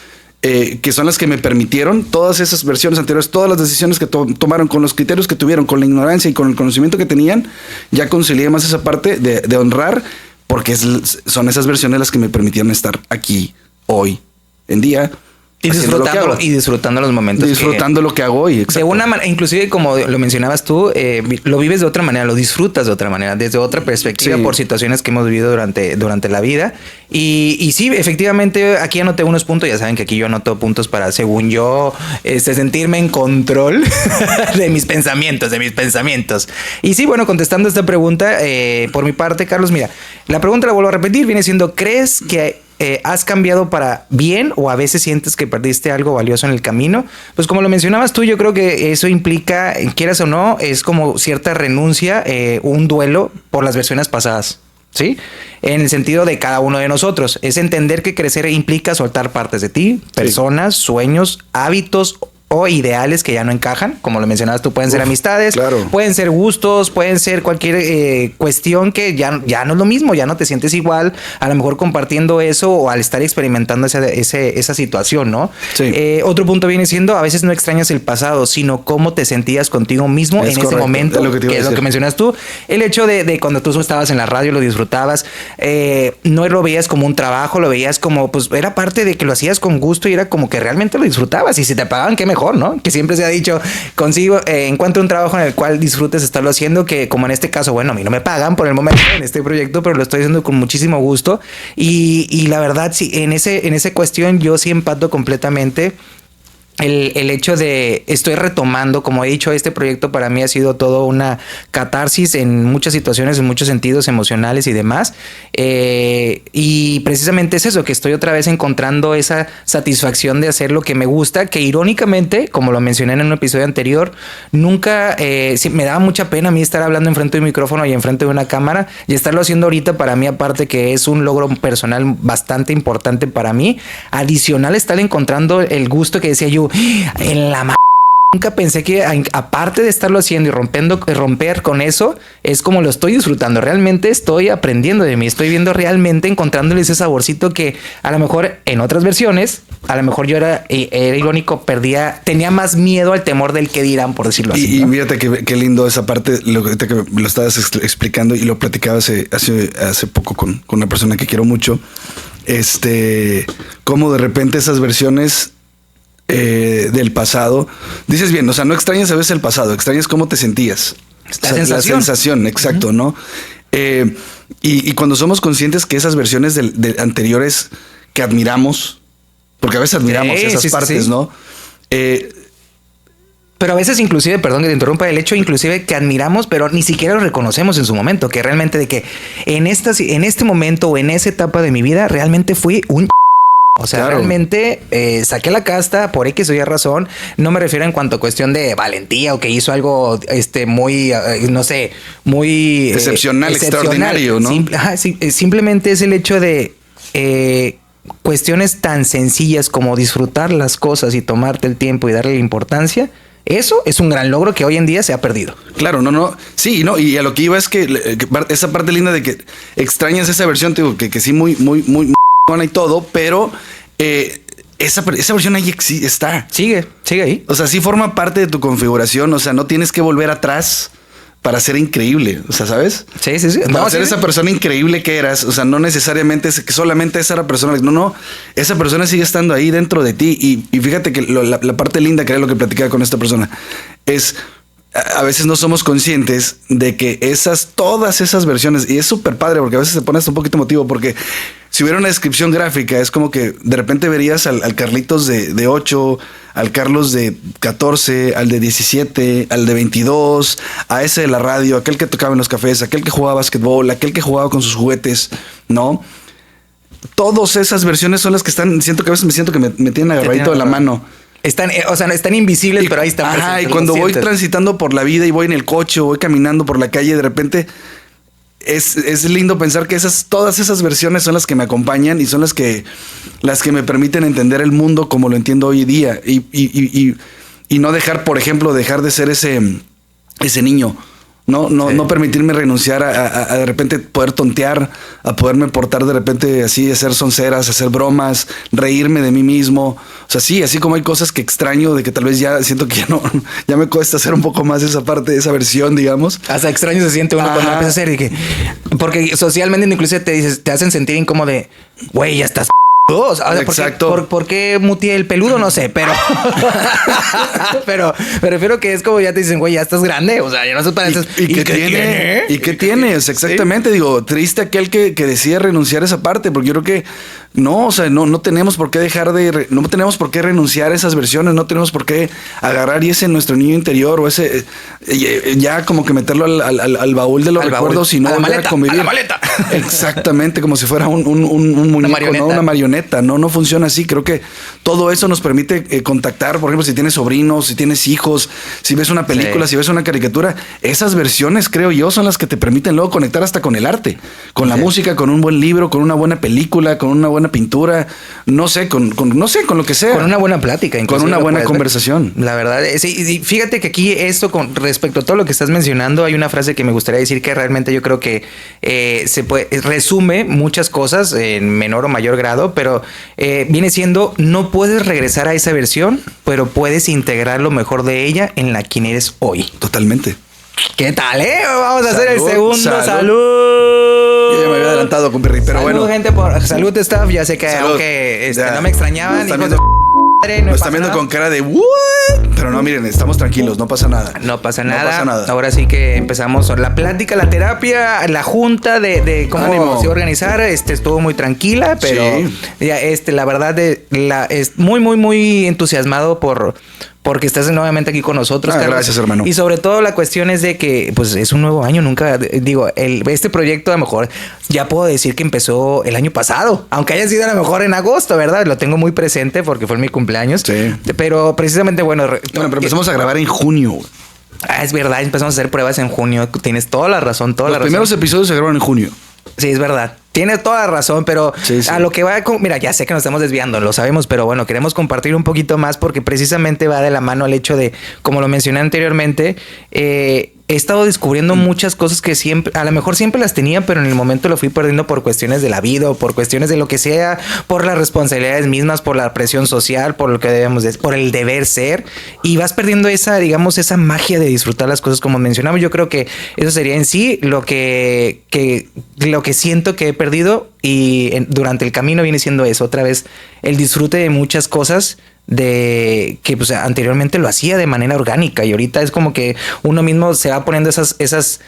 que son las que me permitieron, todas esas versiones anteriores, todas las decisiones que tomaron con los criterios que tuvieron, con la ignorancia y con el conocimiento que tenían, ya concilié más esa parte de honrar, porque son esas versiones las que me permitieron estar aquí hoy en día. Y disfrutando los momentos. Disfrutando lo que hago hoy. De una manera, inclusive como lo mencionabas tú, lo vives de otra manera, lo disfrutas de otra manera, desde otra perspectiva, por situaciones que hemos vivido durante la vida. Y sí, efectivamente, aquí anoté unos puntos. Ya saben que aquí yo anoto puntos para, según yo, sentirme en control de mis pensamientos. Y sí, bueno, contestando esta pregunta, por mi parte, Carlos, mira, la pregunta la vuelvo a repetir, viene siendo, ¿crees que has cambiado para bien o a veces sientes que perdiste algo valioso en el camino? Pues como lo mencionabas tú, yo creo que eso implica, quieras o no, es como cierta renuncia, un duelo por las versiones pasadas, ¿sí? En el sentido de cada uno de nosotros. Es entender que crecer implica soltar partes de ti, personas, sueños, hábitos o ideales que ya no encajan. Como lo mencionabas tú, pueden ser amistades, claro. Pueden ser gustos, pueden ser cualquier cuestión que ya no es lo mismo, ya no te sientes igual, a lo mejor compartiendo eso o al estar experimentando esa situación, ¿no? Sí. Otro punto viene siendo, a veces no extrañas el pasado, sino cómo te sentías contigo mismo en ese momento, que es lo que mencionas tú. El hecho de cuando tú estabas en la radio, lo disfrutabas, no lo veías como un trabajo, lo veías como, pues era parte de que lo hacías con gusto y era como que realmente lo disfrutabas, y si te pagaban, qué mejor, ¿no? Que siempre se ha dicho, encuentro un trabajo en el cual disfrutes estarlo haciendo, que como en este caso, bueno, a mí no me pagan por el momento en este proyecto, pero lo estoy haciendo con muchísimo gusto, y la verdad, sí, en esa cuestión yo sí empato completamente. El hecho de estoy retomando, como he dicho, este proyecto para mí ha sido todo una catarsis en muchas situaciones, en muchos sentidos emocionales y demás. Y precisamente es eso, que estoy otra vez encontrando esa satisfacción de hacer lo que me gusta, que irónicamente, como lo mencioné en un episodio anterior, nunca me daba mucha pena a mí estar hablando enfrente de un micrófono y enfrente de una cámara, y estarlo haciendo ahorita para mí, aparte que es un logro personal bastante importante para mí, adicional estar encontrando el gusto que decía yo, en la nunca pensé que aparte de estarlo haciendo y romper con eso, es como lo estoy disfrutando. Realmente estoy aprendiendo de mí, estoy viendo realmente, encontrándole ese saborcito que a lo mejor en otras versiones, a lo mejor yo era irónico, tenía más miedo al temor del que dirán, por decirlo así. Y fíjate qué lindo esa parte, que lo estabas explicando y lo platicaba hace poco con una persona que quiero mucho. Cómo de repente esas versiones del pasado, dices bien, o sea, no extrañas a veces el pasado, extrañas cómo te sentías. La sensación, exacto, ¿no? Y cuando somos conscientes que esas versiones de anteriores que admiramos, porque a veces admiramos esas partes, sí. ¿No? Pero a veces inclusive, perdón que te interrumpa, el hecho inclusive que admiramos, pero ni siquiera lo reconocemos en su momento, que realmente de que en este momento o en esa etapa de mi vida realmente fui un... O sea, claro. Realmente saqué la casta por X o Y razón. No me refiero en cuanto a cuestión de valentía o que hizo algo muy, no sé, muy... excepcional, extraordinario, ¿no? Simplemente es el hecho de cuestiones tan sencillas como disfrutar las cosas y tomarte el tiempo y darle la importancia. Eso es un gran logro que hoy en día se ha perdido. Claro, no. Sí, no. Y a lo que iba es que esa parte linda de que extrañas esa versión, te digo, que sí, muy y todo, pero esa versión ahí está. Sigue ahí. O sea, sí forma parte de tu configuración. O sea, no tienes que volver atrás para ser increíble. O sea, ¿sabes? Sí. Para ser esa persona increíble que eras. O sea, no necesariamente es que solamente esa era persona. No. Esa persona sigue estando ahí dentro de ti. Y fíjate que la parte linda, que era lo que platicaba con esta persona, es... A veces no somos conscientes de que todas esas versiones, y es súper padre porque a veces se pone hasta un poquito emotivo, porque si hubiera una descripción gráfica, es como que de repente verías al Carlitos de 8, al Carlos de 14, al de 17, al de 22, a ese de la radio, aquel que tocaba en los cafés, aquel que jugaba básquetbol, aquel que jugaba con sus juguetes, ¿no? Todas esas versiones son las que están, siento que a veces me tienen agarradito de la mano. Están invisibles, pero ahí están. Ajá, y cuando voy transitando por la vida y voy en el coche o voy caminando por la calle, de repente es lindo pensar que todas esas versiones son las que me acompañan y son las que me permiten entender el mundo como lo entiendo hoy en día. Y no dejar, por ejemplo, de ser ese niño. No permitirme renunciar a de repente poder tontear, a poderme portar de repente así, hacer sonceras, hacer bromas, reírme de mí mismo. O sea, sí, así como hay cosas que extraño, de que tal vez ya siento que ya me cuesta hacer un poco más esa parte, esa versión, digamos. Hasta extraño se siente uno cuando empieza a hacer porque socialmente inclusive te hacen sentir incómodo de, güey, ya estás... O sea, exacto. ¿Por qué muteé el peludo? No sé, pero me refiero que es como ya te dicen, güey, ya estás grande. O sea, ya no se pareces. ¿Y qué tiene? ¿Y qué tienes? Exactamente. Sí. Digo, triste aquel que decide renunciar a esa parte, porque yo creo que no, o sea, no tenemos por qué no tenemos por qué renunciar a esas versiones, no tenemos por qué agarrar ese nuestro niño interior o ese ya como que meterlo al baúl de los recuerdos y no volver a convivir. A la maleta. Exactamente, como si fuera un muñeco, ¿no? Una marioneta. No funciona así. Creo que todo eso nos permite contactar, por ejemplo, si tienes sobrinos, si tienes hijos, si ves una película, si ves una caricatura, esas versiones, creo yo, son las que te permiten luego conectar hasta con el arte, con la música, con un buen libro, con una buena película, con una buena buena pintura, no sé, con lo que sea. Con una buena plática, con una buena conversación. La verdad, sí, fíjate que aquí esto con respecto a todo lo que estás mencionando, hay una frase que me gustaría decir que realmente yo creo que resume muchas cosas en menor o mayor grado, pero viene siendo, no puedes regresar a esa versión, pero puedes integrar lo mejor de ella en la quien eres hoy. Totalmente. ¿Qué tal, Vamos a hacer el segundo. ¡Salud! Yo ya me había adelantado con Perry, pero salud, gente, salud, staff. Ya sé que aunque no me extrañaban, hijos de nos están viendo con cara de ¿what? Pero no, miren, estamos tranquilos, no pasa nada. No pasa nada. Ahora sí que empezamos la plática, la terapia, la junta de cómo se organizar. Estuvo muy tranquila, pero sí. Ya, la verdad es muy entusiasmado porque estás nuevamente aquí con nosotros, Carlos. Gracias, hermano. Y sobre todo la cuestión es de que pues es un nuevo año. Nunca digo, este proyecto a lo mejor ya puedo decir que empezó el año pasado, aunque haya sido a lo mejor en agosto, ¿verdad? Lo tengo muy presente porque fue mi cumpleaños. Sí. Pero precisamente, pero empezamos a grabar en junio. Es verdad, empezamos a hacer pruebas en junio. Tienes toda la razón, Los primeros episodios se grabaron en junio. Sí, es verdad. Tienes toda la razón, pero sí. A lo que va mira, ya sé que nos estamos desviando, lo sabemos, pero bueno, queremos compartir un poquito más porque precisamente va de la mano al hecho de, como lo mencioné anteriormente, he estado descubriendo muchas cosas que a lo mejor siempre las tenía, pero en el momento lo fui perdiendo por cuestiones de la vida o por cuestiones de lo que sea, por las responsabilidades mismas, por la presión social, por lo que por el deber ser, y vas perdiendo esa magia de disfrutar las cosas como mencionamos. Yo creo que eso sería en sí lo que siento que he perdido, y durante el camino viene siendo eso, otra vez el disfrute de muchas cosas de que pues anteriormente lo hacía de manera orgánica, y ahorita es como que uno mismo se va poniendo esas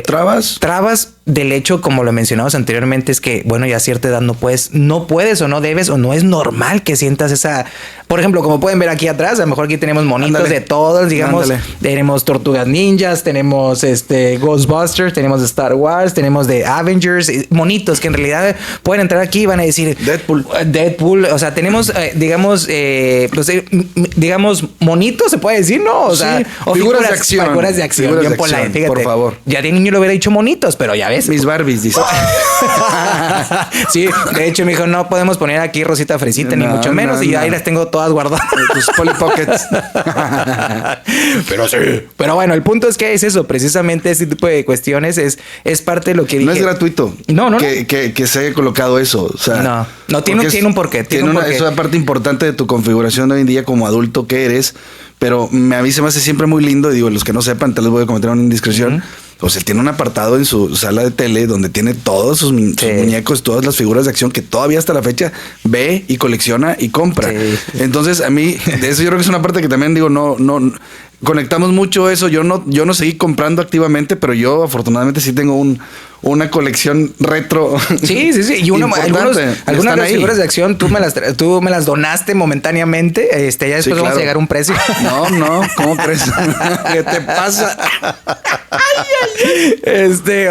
trabas del hecho, como lo mencionamos anteriormente, es que bueno, ya a cierta edad no puedes o no debes o no es normal que sientas esa, por ejemplo, como pueden ver aquí atrás, a lo mejor aquí tenemos monitos de todos, digamos. Tenemos Tortugas Ninjas, tenemos Ghostbusters, tenemos de Star Wars, tenemos de Avengers, monitos que en realidad pueden entrar aquí y van a decir Deadpool, o sea, tenemos digamos monitos, se puede decir, ¿no? O sea, o figuras de acción. Fíjate, por favor. Ya de niño lo hubiera dicho monitos, pero ya ves. Mis Barbies, dice. Sí, de hecho me dijo, no podemos poner aquí Rosita Fresita, ni mucho menos, y ahí las tengo todas guardadas. Tus Polly Pockets. Pero sí. Pero bueno, el punto es que es eso, precisamente ese tipo de cuestiones es parte de lo que dije. No es gratuito. No. Que se haya colocado eso. O sea, no tiene un porqué. Tiene una parte importante de tu configuración de hoy en día como adulto que eres. Pero a mí se me hace siempre muy lindo. Digo, los que no sepan, tal vez voy a cometer una indiscreción. Uh-huh. O sea, él tiene un apartado en su sala de tele donde tiene todos sus muñecos, todas las figuras de acción que todavía hasta la fecha ve y colecciona y compra. Sí. Entonces, a mí, de eso yo creo que es una parte que también digo, no conectamos mucho eso. Yo no seguí comprando activamente, pero yo afortunadamente sí tengo una colección retro. Sí. Y algunas de las figuras de acción tú me las donaste momentáneamente. Ya después vamos a llegar a un precio. No, ¿cómo crees? ¿Qué te pasa?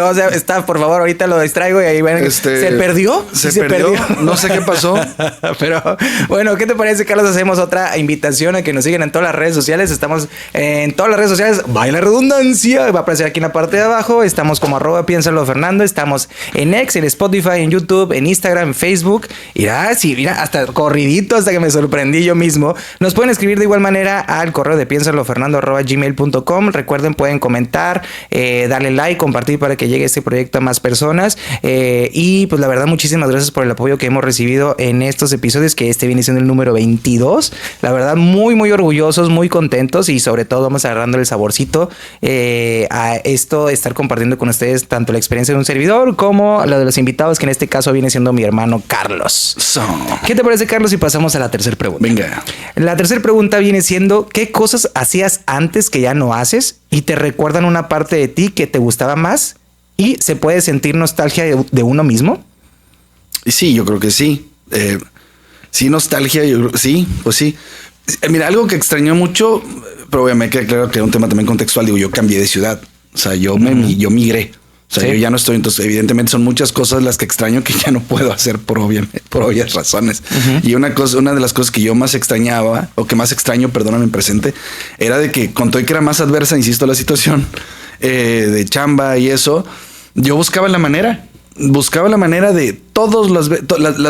O sea, está, por favor, ahorita lo distraigo y ahí ven. ¿Se perdió? Se perdió. No sé qué pasó. Pero bueno, ¿qué te parece, Carlos? Hacemos otra invitación a que nos sigan en todas las redes sociales. Estamos en todas las redes sociales. Vaya la redundancia. Va a aparecer aquí en la parte de abajo. Estamos como @piénsalo_Fernando. Estamos en X, en Spotify, en YouTube, en Instagram, en Facebook. Mira, hasta corridito, hasta que me sorprendí yo mismo. Nos pueden escribir de igual manera al correo de piénsalofernando@gmail.com. Recuerden, pueden comentar, darle like, compartir para que llegue este proyecto a más personas. Y pues la verdad, muchísimas gracias por el apoyo que hemos recibido en estos episodios, que viene siendo el número 22. La verdad, muy, muy orgullosos, muy contentos, y sobre todo vamos agarrando el saborcito a esto, estar compartiendo con ustedes tanto la experiencia de un servidor como la de los invitados, que en este caso viene siendo mi hermano Carlos. ¿Qué te parece, Carlos, si pasamos a la tercera pregunta? Venga. La tercera pregunta viene siendo: ¿qué cosas hacías antes que ya no haces y te recuerdan una parte de ti que te gustaba más y se puede sentir nostalgia de uno mismo? Sí, yo creo que sí. Sí, nostalgia, sí, pues sí. Mira, algo que extrañó mucho, pero obviamente claro que era un tema también contextual. Digo, yo cambié de ciudad. O sea, yo migré. O sea, yo ya no estoy. Entonces, evidentemente son muchas cosas las que extraño que ya no puedo hacer por obvias razones. Y una de las cosas que yo más extrañaba, o que más extraño, perdóname, en presente, era de que con todo y que era más adversa, insisto, la situación de chamba y eso, yo buscaba la manera buscaba la manera de todas las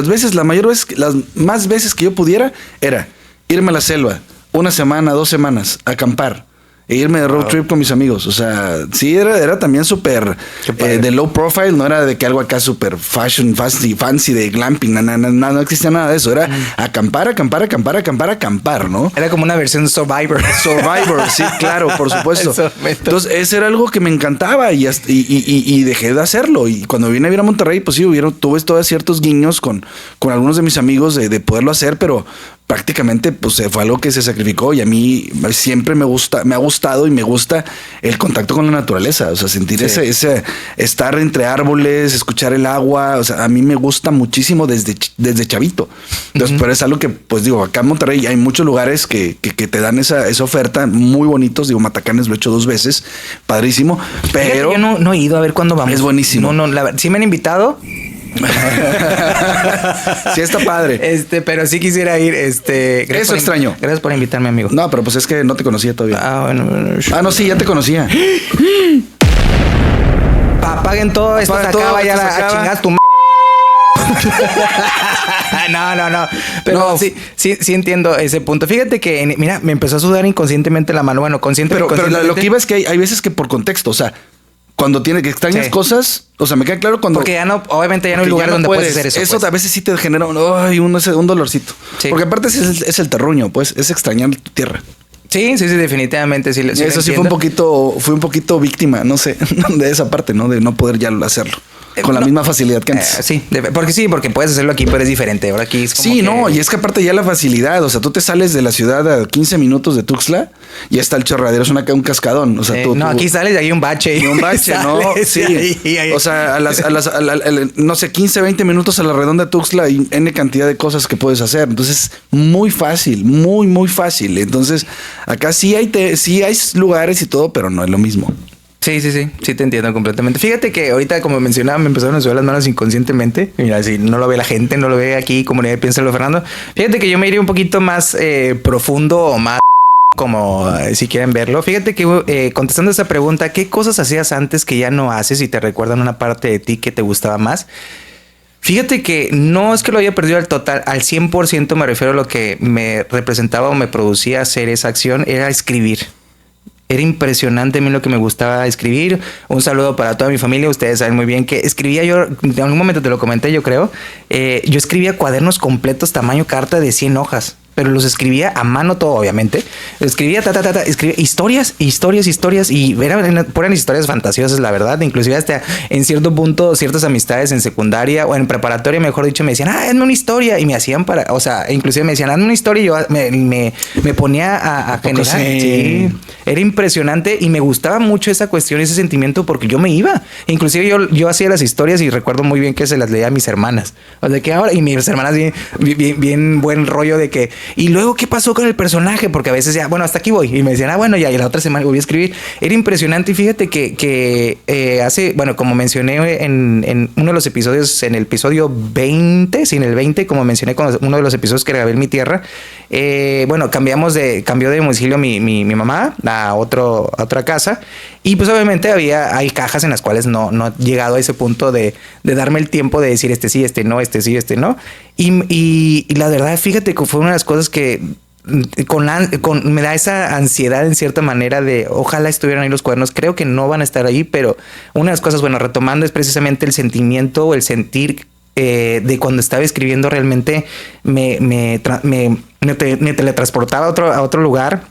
veces, las más veces que yo pudiera, era irme a la selva, 1 semana, 2 semanas, a acampar. E irme de road trip con mis amigos. O sea, sí, era también súper de low profile. No era de que algo acá súper fashion, fancy de glamping. No existía nada de eso. Era acampar, ¿no? Era como una versión Survivor. Sí, claro, por supuesto. Entonces, ese era algo que me encantaba y dejé de hacerlo. Y cuando vine a vivir a Monterrey, pues sí, tuve todos ciertos guiños con algunos de mis amigos de poderlo hacer, pero prácticamente pues fue algo que se sacrificó y a mí siempre me ha gustado y me gusta el contacto con la naturaleza, o sea, sentir ese estar entre árboles, escuchar el agua, o sea, a mí me gusta muchísimo desde chavito. Entonces, pero es algo que, pues digo, acá en Monterrey hay muchos lugares que te dan esa oferta, muy bonitos, digo, Matacanes lo he hecho 2 veces, padrísimo, pero... Yo no he ido, a ver cuándo vamos. Es buenísimo. Sí me han invitado. Sí está padre. Pero sí quisiera ir. Eso extraño. Gracias por invitarme, amigo. No, pero pues es que no te conocía todavía. No, sí, ya te conocía. Apaguen todo, esto se acaba, a chingar tu No. Pero no. Sí entiendo ese punto. Fíjate que, mira, me empezó a sudar inconscientemente la mano. Bueno, conscientemente. Pero lo que iba es que hay veces que por contexto, o sea, cuando tiene que extrañas cosas, o sea, me queda claro cuando... Porque obviamente ya no hay lugar donde puedes hacer eso. Eso pues a veces sí te genera un dolorcito. Sí. Porque aparte es el terruño, pues, es extrañar tu tierra. Sí, definitivamente. Sí, eso sí fue un poquito víctima, no sé, de esa parte, ¿no? De no poder ya hacerlo. Con la misma facilidad que antes. Porque puedes hacerlo aquí, pero es diferente. Ahora aquí es como y es que aparte ya la facilidad, o sea, tú te sales de la ciudad a 15 minutos de Tuxtla y está el chorradero, es un cascadón. O sea, aquí sales y hay un bache. Y un bache, ¿no? Sí. Ahí. O sea, no sé, 15, 20 minutos a la redonda de Tuxtla y N cantidad de cosas que puedes hacer. Entonces, muy fácil, muy, muy fácil. Entonces, acá sí hay lugares y todo, pero no es lo mismo. Sí, te entiendo completamente. Fíjate que ahorita, como mencionaba, me empezaron a sudar las manos inconscientemente. Mira, si no lo ve la gente, no lo ve aquí, comunidad de Piénsalo, Fernando. Fíjate que yo me iría un poquito más profundo o más como si quieren verlo. Fíjate que contestando esa pregunta, ¿qué cosas hacías antes que ya no haces y te recuerdan una parte de ti que te gustaba más? Fíjate que no es que lo haya perdido al 100%, me refiero a lo que me representaba o me producía hacer esa acción, era escribir. Era impresionante a mí lo que me gustaba escribir. Un saludo para toda mi familia. Ustedes saben muy bien que escribía yo, en algún momento te lo comenté, yo creo. Yo escribía cuadernos completos tamaño carta de 100 hojas. Pero los escribía a mano todo, obviamente. Escribía escribía historias y eran historias fantasiosas, la verdad. Inclusive hasta en cierto punto ciertas amistades en secundaria o en preparatoria, mejor dicho, me decían, hazme una historia y me hacían inclusive me decían, hazme una historia y yo me ponía a generar. Sí. Era impresionante y me gustaba mucho esa cuestión, ese sentimiento, porque yo me iba. Inclusive yo hacía las historias y recuerdo muy bien que se las leía a mis hermanas. O sea que ahora, y mis hermanas bien buen rollo de que, y luego, ¿qué pasó con el personaje? Porque a veces ya, bueno, hasta aquí voy. Y me decían, bueno, ya, y la otra semana voy a escribir. Era impresionante. Y fíjate que como mencioné en uno de los episodios, en el episodio 20, en el 20, como mencioné con uno de los episodios que grabé en mi tierra, cambió de domicilio mi mamá a otra casa. Y pues obviamente hay cajas en las cuales no he llegado a ese punto de darme el tiempo de decir sí, no, sí, no. Y la verdad, fíjate que fue una de las cosas que me da esa ansiedad en cierta manera de ojalá estuvieran ahí los cuadernos. Creo que no van a estar ahí, pero una de las cosas, retomando, es precisamente el sentimiento o el sentir de cuando estaba escribiendo. Realmente me teletransportaba a otro lugar.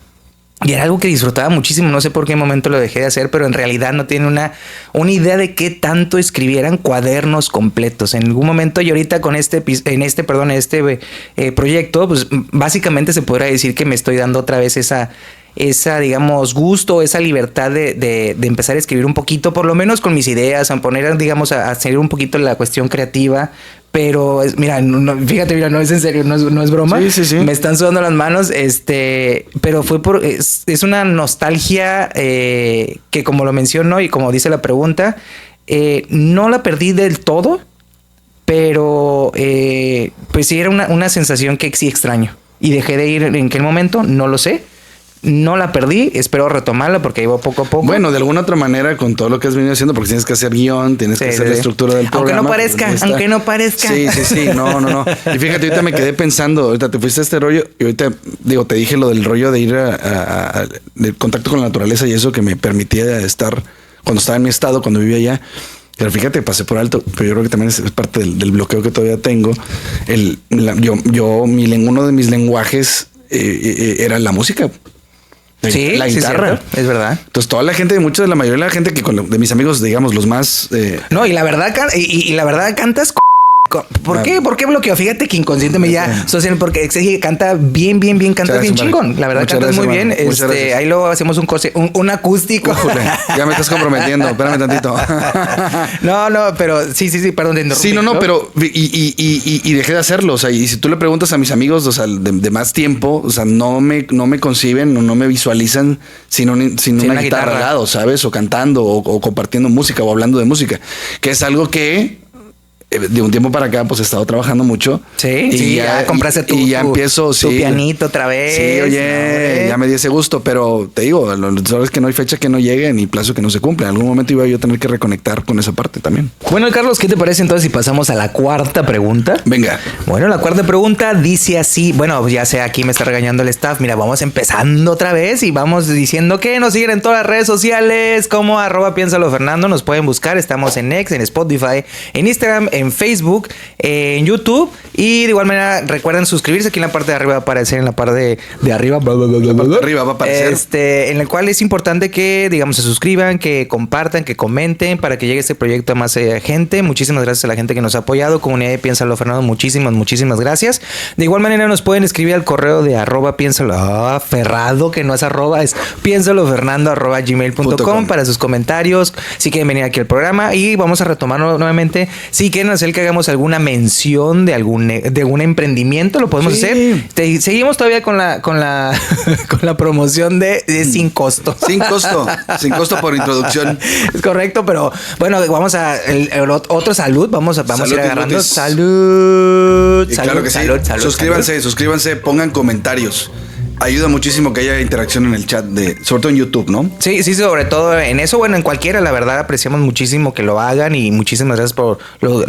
Y era algo que disfrutaba muchísimo. No sé por qué momento lo dejé de hacer, pero en realidad no tiene una idea de qué tanto escribieran cuadernos completos. En algún momento, y ahorita con este proyecto, pues básicamente se podrá decir que me estoy dando otra vez esa digamos, gusto, esa libertad de empezar a escribir un poquito, por lo menos con mis ideas, a poner, digamos, a hacer un poquito la cuestión creativa. Pero fíjate, no es en serio, no es broma. Sí. Me están sudando las manos, pero es una nostalgia que, como lo menciono y como dice la pregunta, no la perdí del todo, pero pues sí era una sensación que sí extraño. Y dejé de ir en qué momento, no lo sé. no la perdí, espero retomarla porque iba poco a poco. Bueno, de alguna otra manera con todo lo que has venido haciendo, porque tienes que hacer guión, tienes que hacer la estructura del programa. Aunque no parezca. Sí, no. Y fíjate, ahorita me quedé pensando, ahorita te fuiste a este rollo y ahorita, te dije lo del rollo de ir del contacto con la naturaleza y eso que me permitía estar cuando estaba en mi estado, cuando vivía allá. Pero fíjate, pasé por alto, pero yo creo que también es parte del bloqueo que todavía tengo. Uno de mis lenguajes era la música. Sí, la guitarra. Sí, es verdad. Entonces, toda la gente, la mayoría de la gente de mis amigos, digamos, los más. No, y la verdad, y la verdad cantas. ¿Por qué? ¿Por qué bloqueo? Fíjate que inconscientemente ya social, porque canta bien, canta bien chingón. La verdad, cantas muy bien. Ahí luego hacemos un acústico. Ya me estás comprometiendo. Espérame tantito. No, pero sí, perdón de interrumpir. Sí, pero y dejé de hacerlo. O sea, y si tú le preguntas a mis amigos, o sea, de más tiempo, o sea, no me conciben o no me visualizan sin una guitarra al lado, ¿sabes? O cantando o compartiendo música o hablando de música, que es algo que de un tiempo para acá pues he estado trabajando mucho. Sí, ya compraste tu pianito otra vez. Sí, oye, ya me di ese gusto, pero te digo, sabes que no hay fecha que no llegue ni plazo que no se cumpla. En algún momento iba yo a tener que reconectar con esa parte también. Bueno, Carlos, ¿qué te parece entonces si pasamos a la cuarta pregunta? Venga. Bueno, la cuarta pregunta dice así. Bueno, ya sé, aquí me está regañando el staff. Mira, vamos empezando otra vez y vamos diciendo que nos siguen en todas las redes sociales como @piénsalo_Fernando. Nos pueden buscar. Estamos en X, en Spotify, en Instagram, en Facebook, en YouTube, y de igual manera recuerden suscribirse. Aquí en la parte de arriba va a aparecer, en la parte de arriba, arriba va a aparecer, en el cual es importante que, digamos, se suscriban, que compartan, que comenten para que llegue este proyecto a más gente. Muchísimas gracias a la gente que nos ha apoyado, comunidad de Piénsalo Fernando, muchísimas gracias. De igual manera nos pueden escribir al correo de @piénsalo Ferrado, que no es arroba, es piensalofernando@gmail.com para sus comentarios, si quieren venir aquí al programa, y vamos a retomarlo nuevamente. Si quieren hacer que hagamos alguna mención de algún emprendimiento, lo podemos hacer. Seguimos todavía con la promoción de sin costo. Sin costo por introducción. Es correcto, pero bueno, vamos a otro salud, vamos a ir agarrando. Salud. Claro que sí. Suscríbanse, pongan comentarios. Ayuda muchísimo que haya interacción en el chat, sobre todo en YouTube, ¿no? Sí, sobre todo en eso. Bueno, en cualquiera, la verdad, apreciamos muchísimo que lo hagan y muchísimas gracias por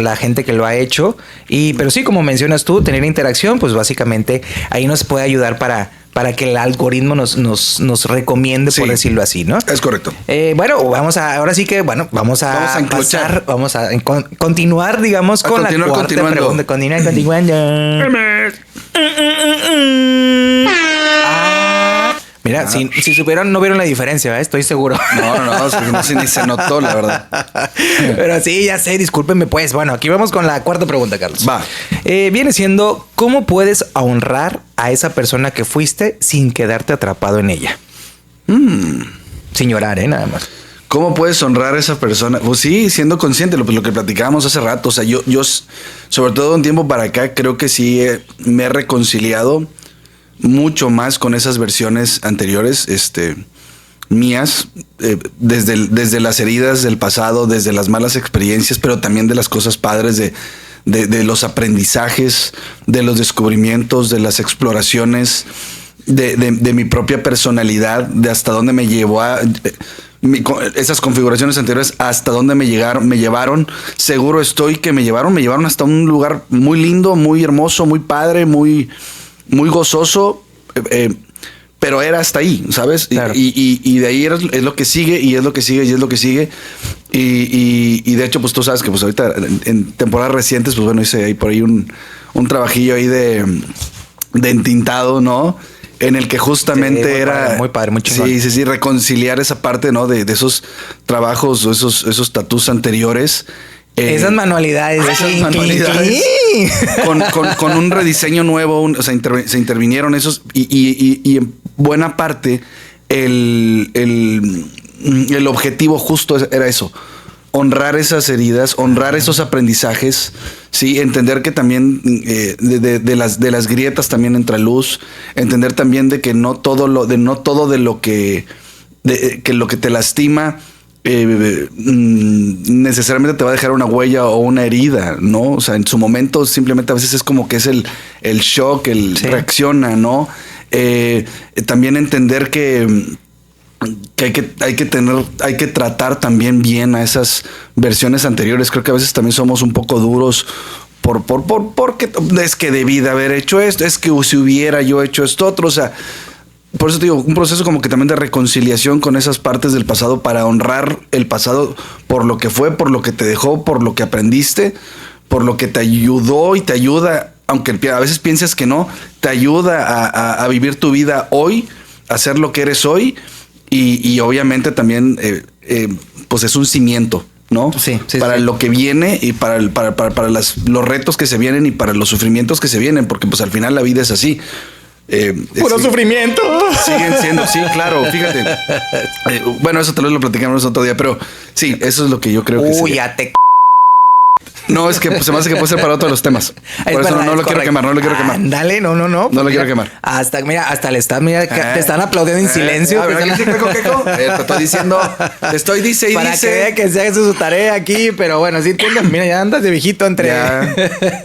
la gente que lo ha hecho. Pero sí, como mencionas tú, tener interacción, pues básicamente ahí nos puede ayudar para que el algoritmo nos recomiende, por decirlo así, ¿no? Es correcto. Bueno, vamos a continuar, digamos, con la cuarta pregunta. Continuando. Mira, si supieron, no vieron la diferencia, ¿eh? Estoy seguro. No sé, ni se notó, la verdad. Pero sí, ya sé, discúlpenme pues. Bueno, aquí vamos con la cuarta pregunta, Carlos. Va. Viene siendo, ¿cómo puedes honrar a esa persona que fuiste sin quedarte atrapado en ella? Sin llorar, nada más. ¿Cómo puedes honrar a esa persona? Pues sí, siendo consciente, lo que platicábamos hace rato. O sea, yo sobre todo un tiempo para acá, creo que sí me he reconciliado mucho más con esas versiones anteriores, mías, desde las heridas del pasado, desde las malas experiencias, pero también de las cosas padres, de los aprendizajes, de los descubrimientos, de las exploraciones, de mi propia personalidad, de hasta dónde me llevó esas configuraciones anteriores, hasta dónde me llevaron. Seguro estoy que me llevaron hasta un lugar muy lindo, muy hermoso, muy padre, muy gozoso, pero era hasta ahí, ¿sabes? Claro. Y de ahí es lo que sigue, y es lo que sigue, y es lo que sigue. Y de hecho, pues tú sabes que pues ahorita en temporadas recientes, pues bueno, hice ahí por ahí un trabajillo ahí de entintado, ¿no? En el que justamente era... Muy padre, muy chingón. Sí, reconciliar esa parte, ¿no? De esos trabajos o esos tatús anteriores. Esas manualidades. Con un rediseño nuevo, se intervinieron esos y en buena parte el objetivo justo era eso: honrar esas heridas, honrar esos aprendizajes, sí, entender que también de las grietas también entra luz, entender también de que no todo lo que te lastima necesariamente te va a dejar una huella o una herida, ¿no? O sea, en su momento simplemente a veces es como que es el shock, reacciona, ¿no? También entender que hay que tratar también bien a esas versiones anteriores. Creo que a veces también somos un poco duros porque es que debí de haber hecho esto, es que si hubiera yo hecho esto otro, o sea, por eso te digo, un proceso como que también de reconciliación con esas partes del pasado para honrar el pasado por lo que fue, por lo que te dejó, por lo que aprendiste, por lo que te ayudó y te ayuda, aunque a veces piensas que no, te ayuda a vivir tu vida hoy, a ser lo que eres hoy. Y obviamente también pues es un cimiento, ¿no? Sí, para lo que viene y para los retos que se vienen y para los sufrimientos que se vienen, porque pues al final la vida es así. Puro sufrimiento. Siguen siendo, sí, claro, fíjate. Bueno, eso tal vez lo platicamos otro día, pero sí, eso es lo que yo creo que Uy, ya te... No, es que se me hace que puede ser para otros temas. Por eso no lo quiero quemar, no lo quiero quemar. Dale, no. No lo quiero quemar. Hasta le están, te están aplaudiendo en silencio. Te estoy dice y para dice. Que vea que se haga su tarea aquí, pero bueno, sí entiendo. Mira, ya andas de viejito entre...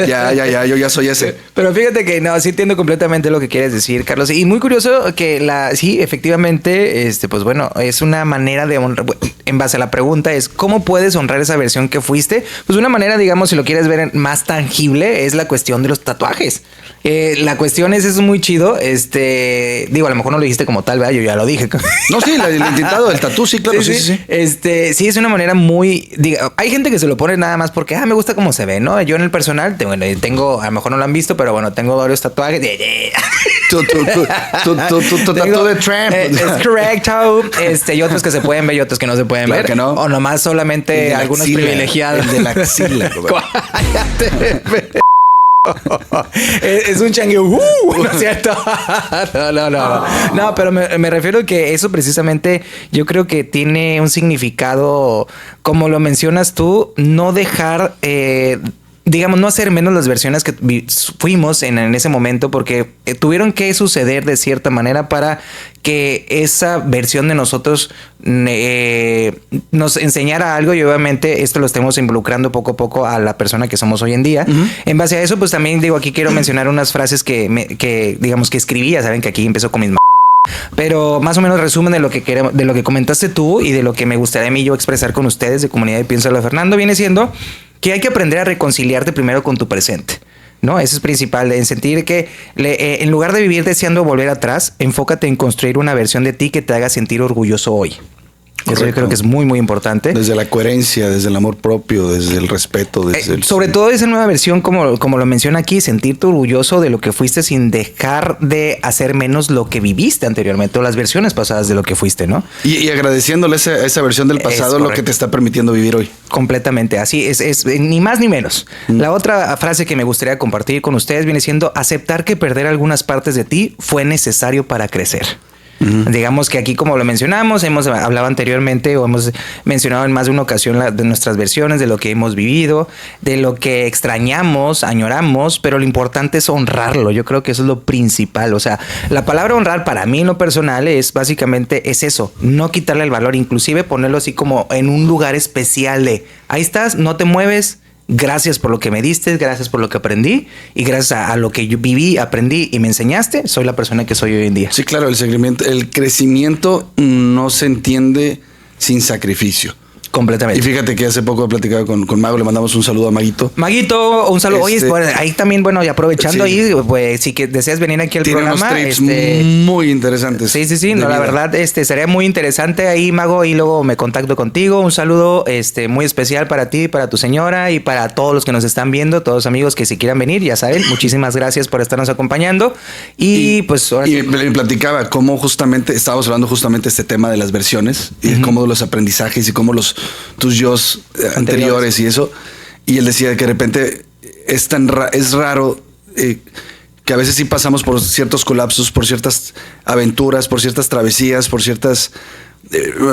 Ya, yo ya soy ese. Pero fíjate que no, sí entiendo completamente lo que quieres decir, Carlos. Y muy curioso que sí, efectivamente, pues bueno, es una manera de honrar. En base a la pregunta es, ¿cómo puedes honrar esa versión que fuiste? Pues una manera, digamos, si lo quieres ver más tangible, es la cuestión de los tatuajes. La cuestión es muy chido. Digo, a lo mejor no lo dijiste como tal, ¿verdad? Yo ya lo dije. No, sí, el intentado del tatú, sí, claro, sí. Sí, es una manera muy... hay gente que se lo pone nada más porque, me gusta cómo se ve, ¿no? Yo en el personal, tengo, a lo mejor no lo han visto, pero bueno, tengo varios tatuajes. Tu tatu de Trump. Es correcto. Y otros que se pueden ver y otros que no se pueden ver. Que no. O nomás solamente algunos privilegiados. El de la axila. Es un changueo. ¿No es cierto? No, pero me refiero a que eso precisamente yo creo que tiene un significado, como lo mencionas tú, no dejar... digamos, no hacer menos las versiones que fuimos en ese momento, porque tuvieron que suceder de cierta manera para que esa versión de nosotros nos enseñara algo, y obviamente esto lo estemos involucrando poco a poco a la persona que somos hoy en día. Uh-huh. En base a eso, pues también digo, aquí quiero mencionar unas frases que digamos que escribía. Saben que aquí empezó con mis pero más o menos resumen de lo que queremos, de lo que comentaste tú y de lo que me gustaría a mí yo expresar con ustedes de Comunidad de Piénsalo Fernando, viene siendo que hay que aprender a reconciliarte primero con tu presente, ¿no? Eso es principal, en sentir que en lugar de vivir deseando volver atrás, enfócate en construir una versión de ti que te haga sentir orgulloso hoy. Correcto. Eso yo creo que es muy, muy importante. Desde la coherencia, desde el amor propio, desde el respeto. Sobre todo esa nueva versión, como lo menciona aquí, sentirte orgulloso de lo que fuiste sin dejar de hacer menos lo que viviste anteriormente o las versiones pasadas de lo que fuiste, ¿no? Y agradeciéndole esa versión del pasado lo que te está permitiendo vivir hoy. Completamente, así es ni más ni menos. La otra frase que me gustaría compartir con ustedes viene siendo aceptar que perder algunas partes de ti fue necesario para crecer. Uh-huh. Digamos que aquí, como lo mencionamos, hemos hablado anteriormente o hemos mencionado en más de una ocasión de nuestras versiones, de lo que hemos vivido, de lo que extrañamos, añoramos, pero lo importante es honrarlo. Yo creo que eso es lo principal. O sea, la palabra honrar para mí en lo personal es básicamente eso, no quitarle el valor, inclusive ponerlo así como en un lugar especial de ahí estás, no te mueves. Gracias por lo que me diste, gracias por lo que aprendí y gracias a lo que yo viví, aprendí y me enseñaste, soy la persona que soy hoy en día. Sí, claro, el crecimiento no se entiende sin sacrificio. Completamente. Y fíjate que hace poco he platicado con Mago, le mandamos un saludo a Maguito. Maguito, un saludo. Oye, bueno, ahí también, bueno, y aprovechando ahí, pues si que deseas venir aquí al programa. Tiene unos trips muy interesantes. Sí, no, la verdad, sería muy interesante ahí, Mago, y luego me contacto contigo. Un saludo muy especial para ti, para tu señora y para todos los que nos están viendo, todos los amigos que si quieran venir, ya saben, muchísimas gracias por estarnos acompañando. Y pues ahora y me platicaba cómo estábamos hablando justamente este tema de las versiones y de cómo los aprendizajes y cómo tus yos anteriores y eso. Y él decía que de repente es raro que a veces sí pasamos por ciertos colapsos, por ciertas aventuras, por ciertas travesías, por ciertos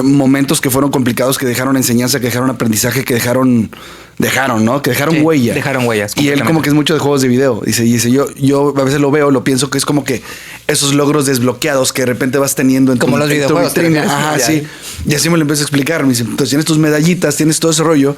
momentos que fueron complicados, que dejaron enseñanza, que dejaron aprendizaje, que dejaron, ¿no? Que dejaron huella. Dejaron huellas. Y él como que es mucho de juegos de video. Dice, yo a veces lo pienso que es como que esos logros desbloqueados que de repente vas teniendo en como los videojuegos. Ajá, sí. Y así me lo empecé a explicar. Me dice, entonces tienes tus medallitas, tienes todo ese rollo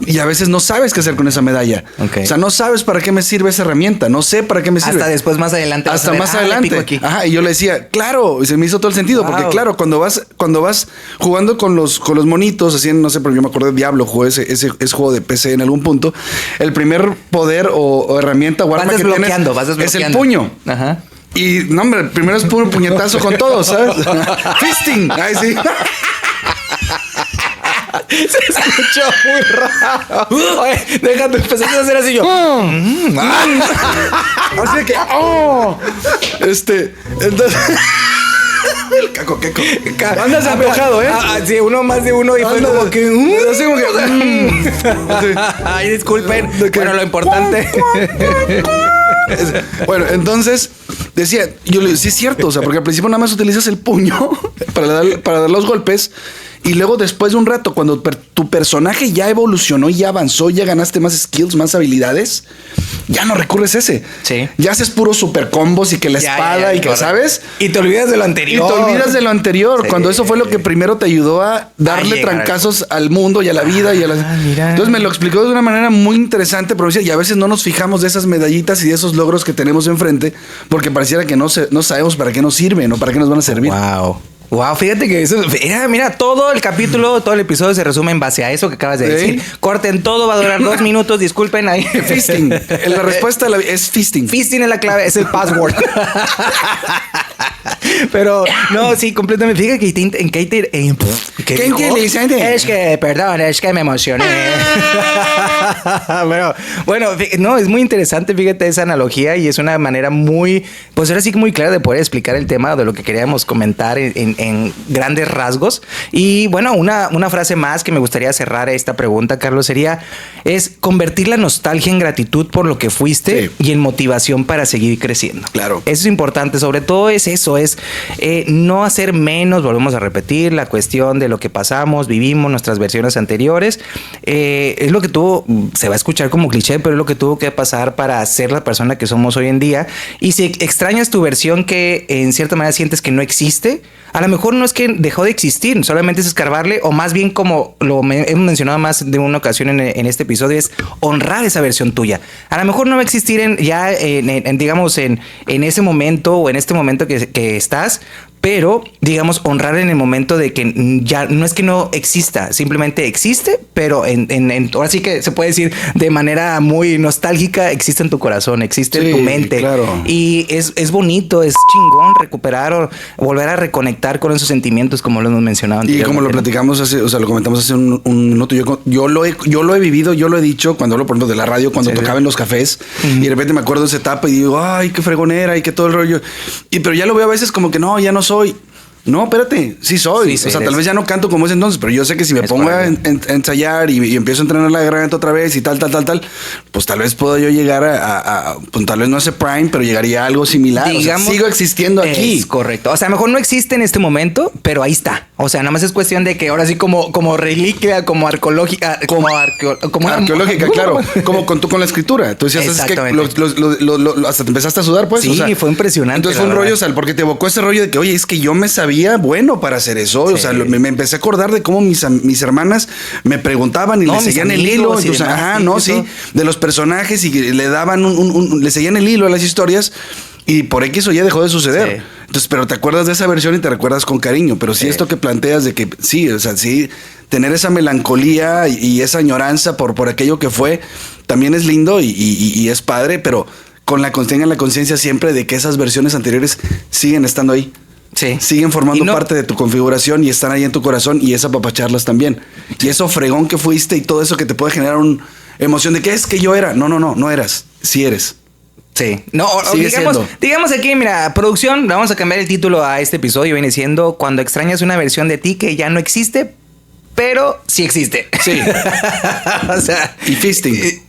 y a veces no sabes qué hacer con esa medalla. Okay. O sea, no sabes para qué me sirve esa herramienta. No sé para qué me sirve. Hasta después, más adelante. Hasta más adelante. Aquí. Ajá, y yo le decía, claro, y se me hizo todo el sentido. Wow. Porque claro, cuando vas jugando con los monitos, así, no sé, pero yo me acordé de Diablo, jugué ese juego de PC en algún punto. El primer poder o herramienta o arma que tienes es el puño. Ajá. Y, no, hombre, primero es puro puñetazo con todo, ¿sabes? Fisting. Ay, sí. Se escuchó muy raro. Oye, déjate, empezaste a hacer así yo. Así que, entonces... El caco-queco. Andas aflojado, ¿eh? Sí, uno más de uno y fue como que... Así como que... Ay, disculpen. Bueno, lo importante... Bueno, entonces decía, yo le digo, sí es cierto, o sea, porque al principio nada más utilizas el puño para dar los golpes y luego después de un rato, cuando tu personaje ya evolucionó, ya avanzó, ya ganaste más skills, más habilidades, ya no recurres a ese. Sí. Ya haces puros super combos y que la espada y que, ¿sabes? Y te olvidas de lo anterior. Sí. Cuando eso fue lo que primero te ayudó a darle trancazos al mundo y a la vida y a las... Entonces me lo explicó de una manera muy interesante, pero decía, y a veces no nos fijamos de esas medallitas y de esos logros que tenemos enfrente, porque pareciera que no sabemos para qué nos sirven o para qué nos van a servir. Wow, fíjate que eso, mira, todo el capítulo, todo el episodio se resume en base a eso que acabas de decir. Corten todo, va a durar 2 minutos, disculpen ahí. Fisting. La respuesta es fisting. Fisting es la clave, es el password. Pero, no, sí, completamente. Fíjate que ¿Qué inteligente? Es que me emocioné. Pero, bueno, no, es muy interesante, fíjate, esa analogía y es una manera muy, pues ahora sí que muy clara de poder explicar el tema de lo que queríamos comentar en grandes rasgos. Y bueno, una frase más que me gustaría cerrar esta pregunta, Carlos, es convertir la nostalgia en gratitud por lo que fuiste y en motivación para seguir creciendo. Claro. Eso es importante, sobre todo es eso, es no hacer menos, volvemos a repetir, la cuestión de lo que pasamos, vivimos, nuestras versiones anteriores. Es lo que se va a escuchar como cliché, pero es lo que tuvo que pasar para ser la persona que somos hoy en día. Y si extrañas tu versión que en cierta manera sientes que no existe, a lo mejor no es que dejó de existir, solamente es escarbarle, o más bien, como lo hemos mencionado más de una ocasión en este episodio, es honrar esa versión tuya. A lo mejor no va a existir digamos, en ese momento o en este momento que estás, pero, digamos, honrar en el momento de que ya no es que no exista, simplemente existe, pero ahora sí que se puede decir de manera muy nostálgica, existe en tu corazón, existe en tu mente. Claro. Y es bonito, es chingón recuperar o volver a reconectar con esos sentimientos, como lo hemos mencionado anteriormente. Y como lo platicamos lo comentamos hace un minuto, yo lo he vivido, yo lo he dicho cuando hablo, por ejemplo, de la radio, cuando tocaba en los cafés, y de repente me acuerdo de esa etapa y digo, ay, qué fregonera y qué todo el rollo. Pero ya lo veo a veces como que no, ya no soy. No, espérate, sí soy. Sí, o sea, tal vez ya no canto como ese entonces, pero yo sé que si me pongo a ensayar y empiezo a entrenar la garganta otra vez y tal, pues tal vez puedo yo llegar pues tal vez no ese prime, pero llegaría a algo similar. Digamos, o sea, sigo existiendo aquí. Es correcto. O sea, a lo mejor no existe en este momento, pero ahí está. O sea, nada más es cuestión de que ahora sí como reliquia, como arqueológica, como arqueológica, claro. Como con la escritura. Tú decías, es que hasta te empezaste a sudar, pues. Sí, o sea, fue impresionante. Entonces fue un rollo, o sea, porque te evocó ese rollo de que, oye, es que yo me sabía bueno para hacer eso. Sí. O sea, me empecé a acordar de cómo mis hermanas me preguntaban y le seguían el hilo. Entonces, de los personajes y le daban le seguían el hilo a las historias. Y por X o Y dejó de suceder. Sí. Entonces, pero te acuerdas de esa versión y te recuerdas con cariño. Pero sí, esto que planteas de que sí, o sea, sí, tener esa melancolía y esa añoranza por aquello que fue, también es lindo y es padre, pero tengan la conciencia siempre de que esas versiones anteriores siguen estando ahí. Sí. Siguen formando parte de tu configuración y están ahí en tu corazón y es apapacharlas también. Y eso fregón que fuiste y todo eso que te puede generar una emoción de que es que yo era. No eras. Sí eres. Sí. No, digamos aquí, mira, producción, vamos a cambiar el título a este episodio. Viene siendo Cuando extrañas una versión de ti que ya no existe, pero sí existe. Sí. O sea. Y fisting.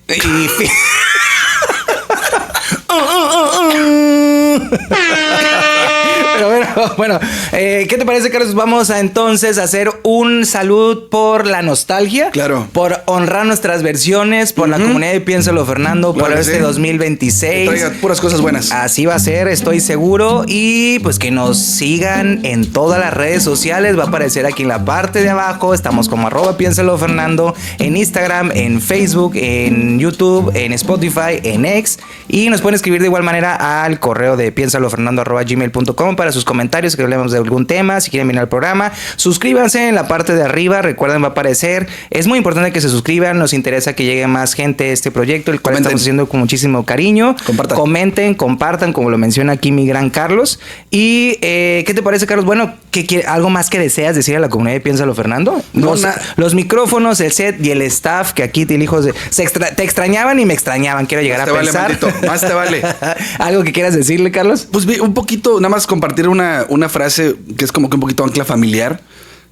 Bueno, ¿qué te parece, Carlos? Vamos a entonces hacer un salud por la nostalgia. Claro. Por honrar nuestras versiones, por la comunidad de Piénsalo, Fernando, por este 2026. Que traiga puras cosas buenas. Así va a ser, estoy seguro. Y pues que nos sigan en todas las redes sociales. Va a aparecer aquí en la parte de abajo. Estamos como @Piénsalo, Fernando. En Instagram, en Facebook, en YouTube, en Spotify, en X. Y nos pueden escribir de igual manera al correo de piensalofernando@gmail.com para sus comentarios, que hablemos de algún tema, si quieren venir al programa. Suscríbanse en la parte de arriba, recuerden, va a aparecer. Es muy importante que se suscriban, nos interesa que llegue más gente a este proyecto, el cual estamos haciendo con muchísimo cariño. Comenten, compartan, como lo menciona aquí mi gran Carlos. Y ¿qué te parece, Carlos? Bueno, ¿algo más que deseas decir a la comunidad de Piénsalo, Fernando? Los micrófonos, el set y el staff, que aquí te extrañaban y me extrañaban, quiero llegar a pensar. Más te vale. ¿Algo que quieras decirle, Carlos? Pues un poquito, nada más compartir una frase que es como que un poquito ancla familiar,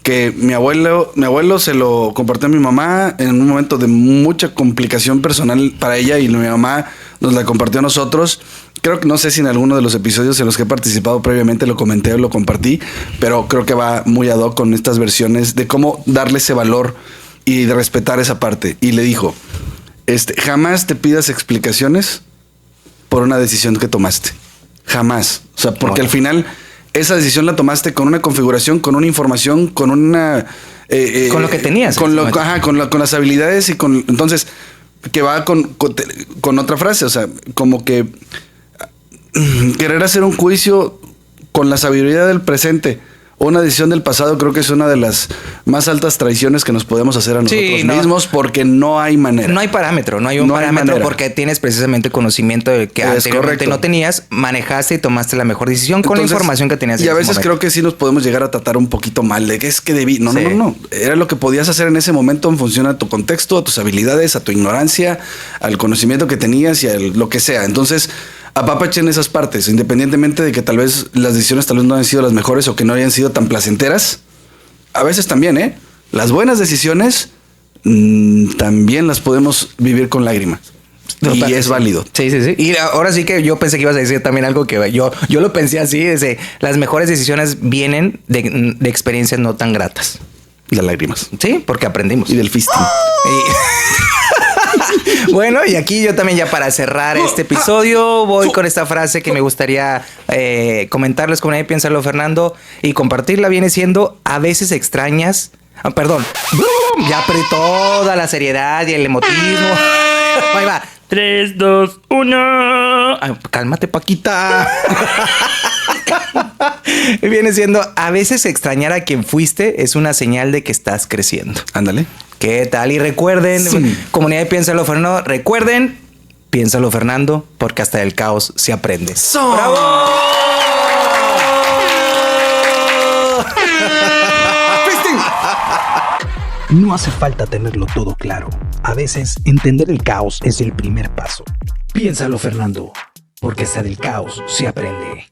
que mi abuelo se lo compartió a mi mamá en un momento de mucha complicación personal para ella, y mi mamá nos la compartió a nosotros. Creo que no sé si en alguno de los episodios en los que he participado previamente lo comenté o lo compartí, pero creo que va muy ad hoc con estas versiones de cómo darle ese valor y de respetar esa parte. Y le dijo, jamás te pidas explicaciones por una decisión que tomaste. Jamás. O sea, porque al final esa decisión la tomaste con una configuración, con una información, con una... con lo que tenías. Con las habilidades y con... Entonces, que va con otra frase. O sea, como que querer hacer un juicio con la sabiduría del presente o una decisión del pasado, creo que es una de las más altas traiciones que nos podemos hacer a nosotros mismos, porque no hay manera. No hay parámetro, no hay un parámetro, porque tienes precisamente conocimiento de que anteriormente no tenías, manejaste y tomaste la mejor decisión con la información que tenías. Y a veces creo que sí nos podemos llegar a tratar un poquito mal de que es que debí. No. Era lo que podías hacer en ese momento en función a tu contexto, a tus habilidades, a tu ignorancia, al conocimiento que tenías y a lo que sea. Entonces, apapachen esas partes, independientemente de que tal vez las decisiones no hayan sido las mejores o que no hayan sido tan placenteras. A veces también, las buenas decisiones también las podemos vivir con lágrimas. Total, y es válido. Sí. Y ahora sí que yo pensé que ibas a decir también algo que yo lo pensé así, las mejores decisiones vienen de experiencias no tan gratas. Las lágrimas. Sí, porque aprendimos. Y del fisting. Bueno, y aquí yo también, ya para cerrar este episodio, voy con esta frase que me gustaría comentarles con Piénsalo, Fernando, y compartirla. Viene siendo: a veces extrañas... perdón. Ya perdí toda la seriedad y el emotismo. Ahí va. 3, 2, 1. Cálmate, Paquita. Viene siendo: a veces extrañar a quien fuiste es una señal de que estás creciendo. Ándale. ¿Qué tal? Y recuerden, comunidad de Piénsalo, Fernando, recuerden, Piénsalo, Fernando, porque hasta del caos se aprende. ¡Bravo! No hace falta tenerlo todo claro. A veces, entender el caos es el primer paso. Piénsalo, Fernando, porque hasta del caos se aprende.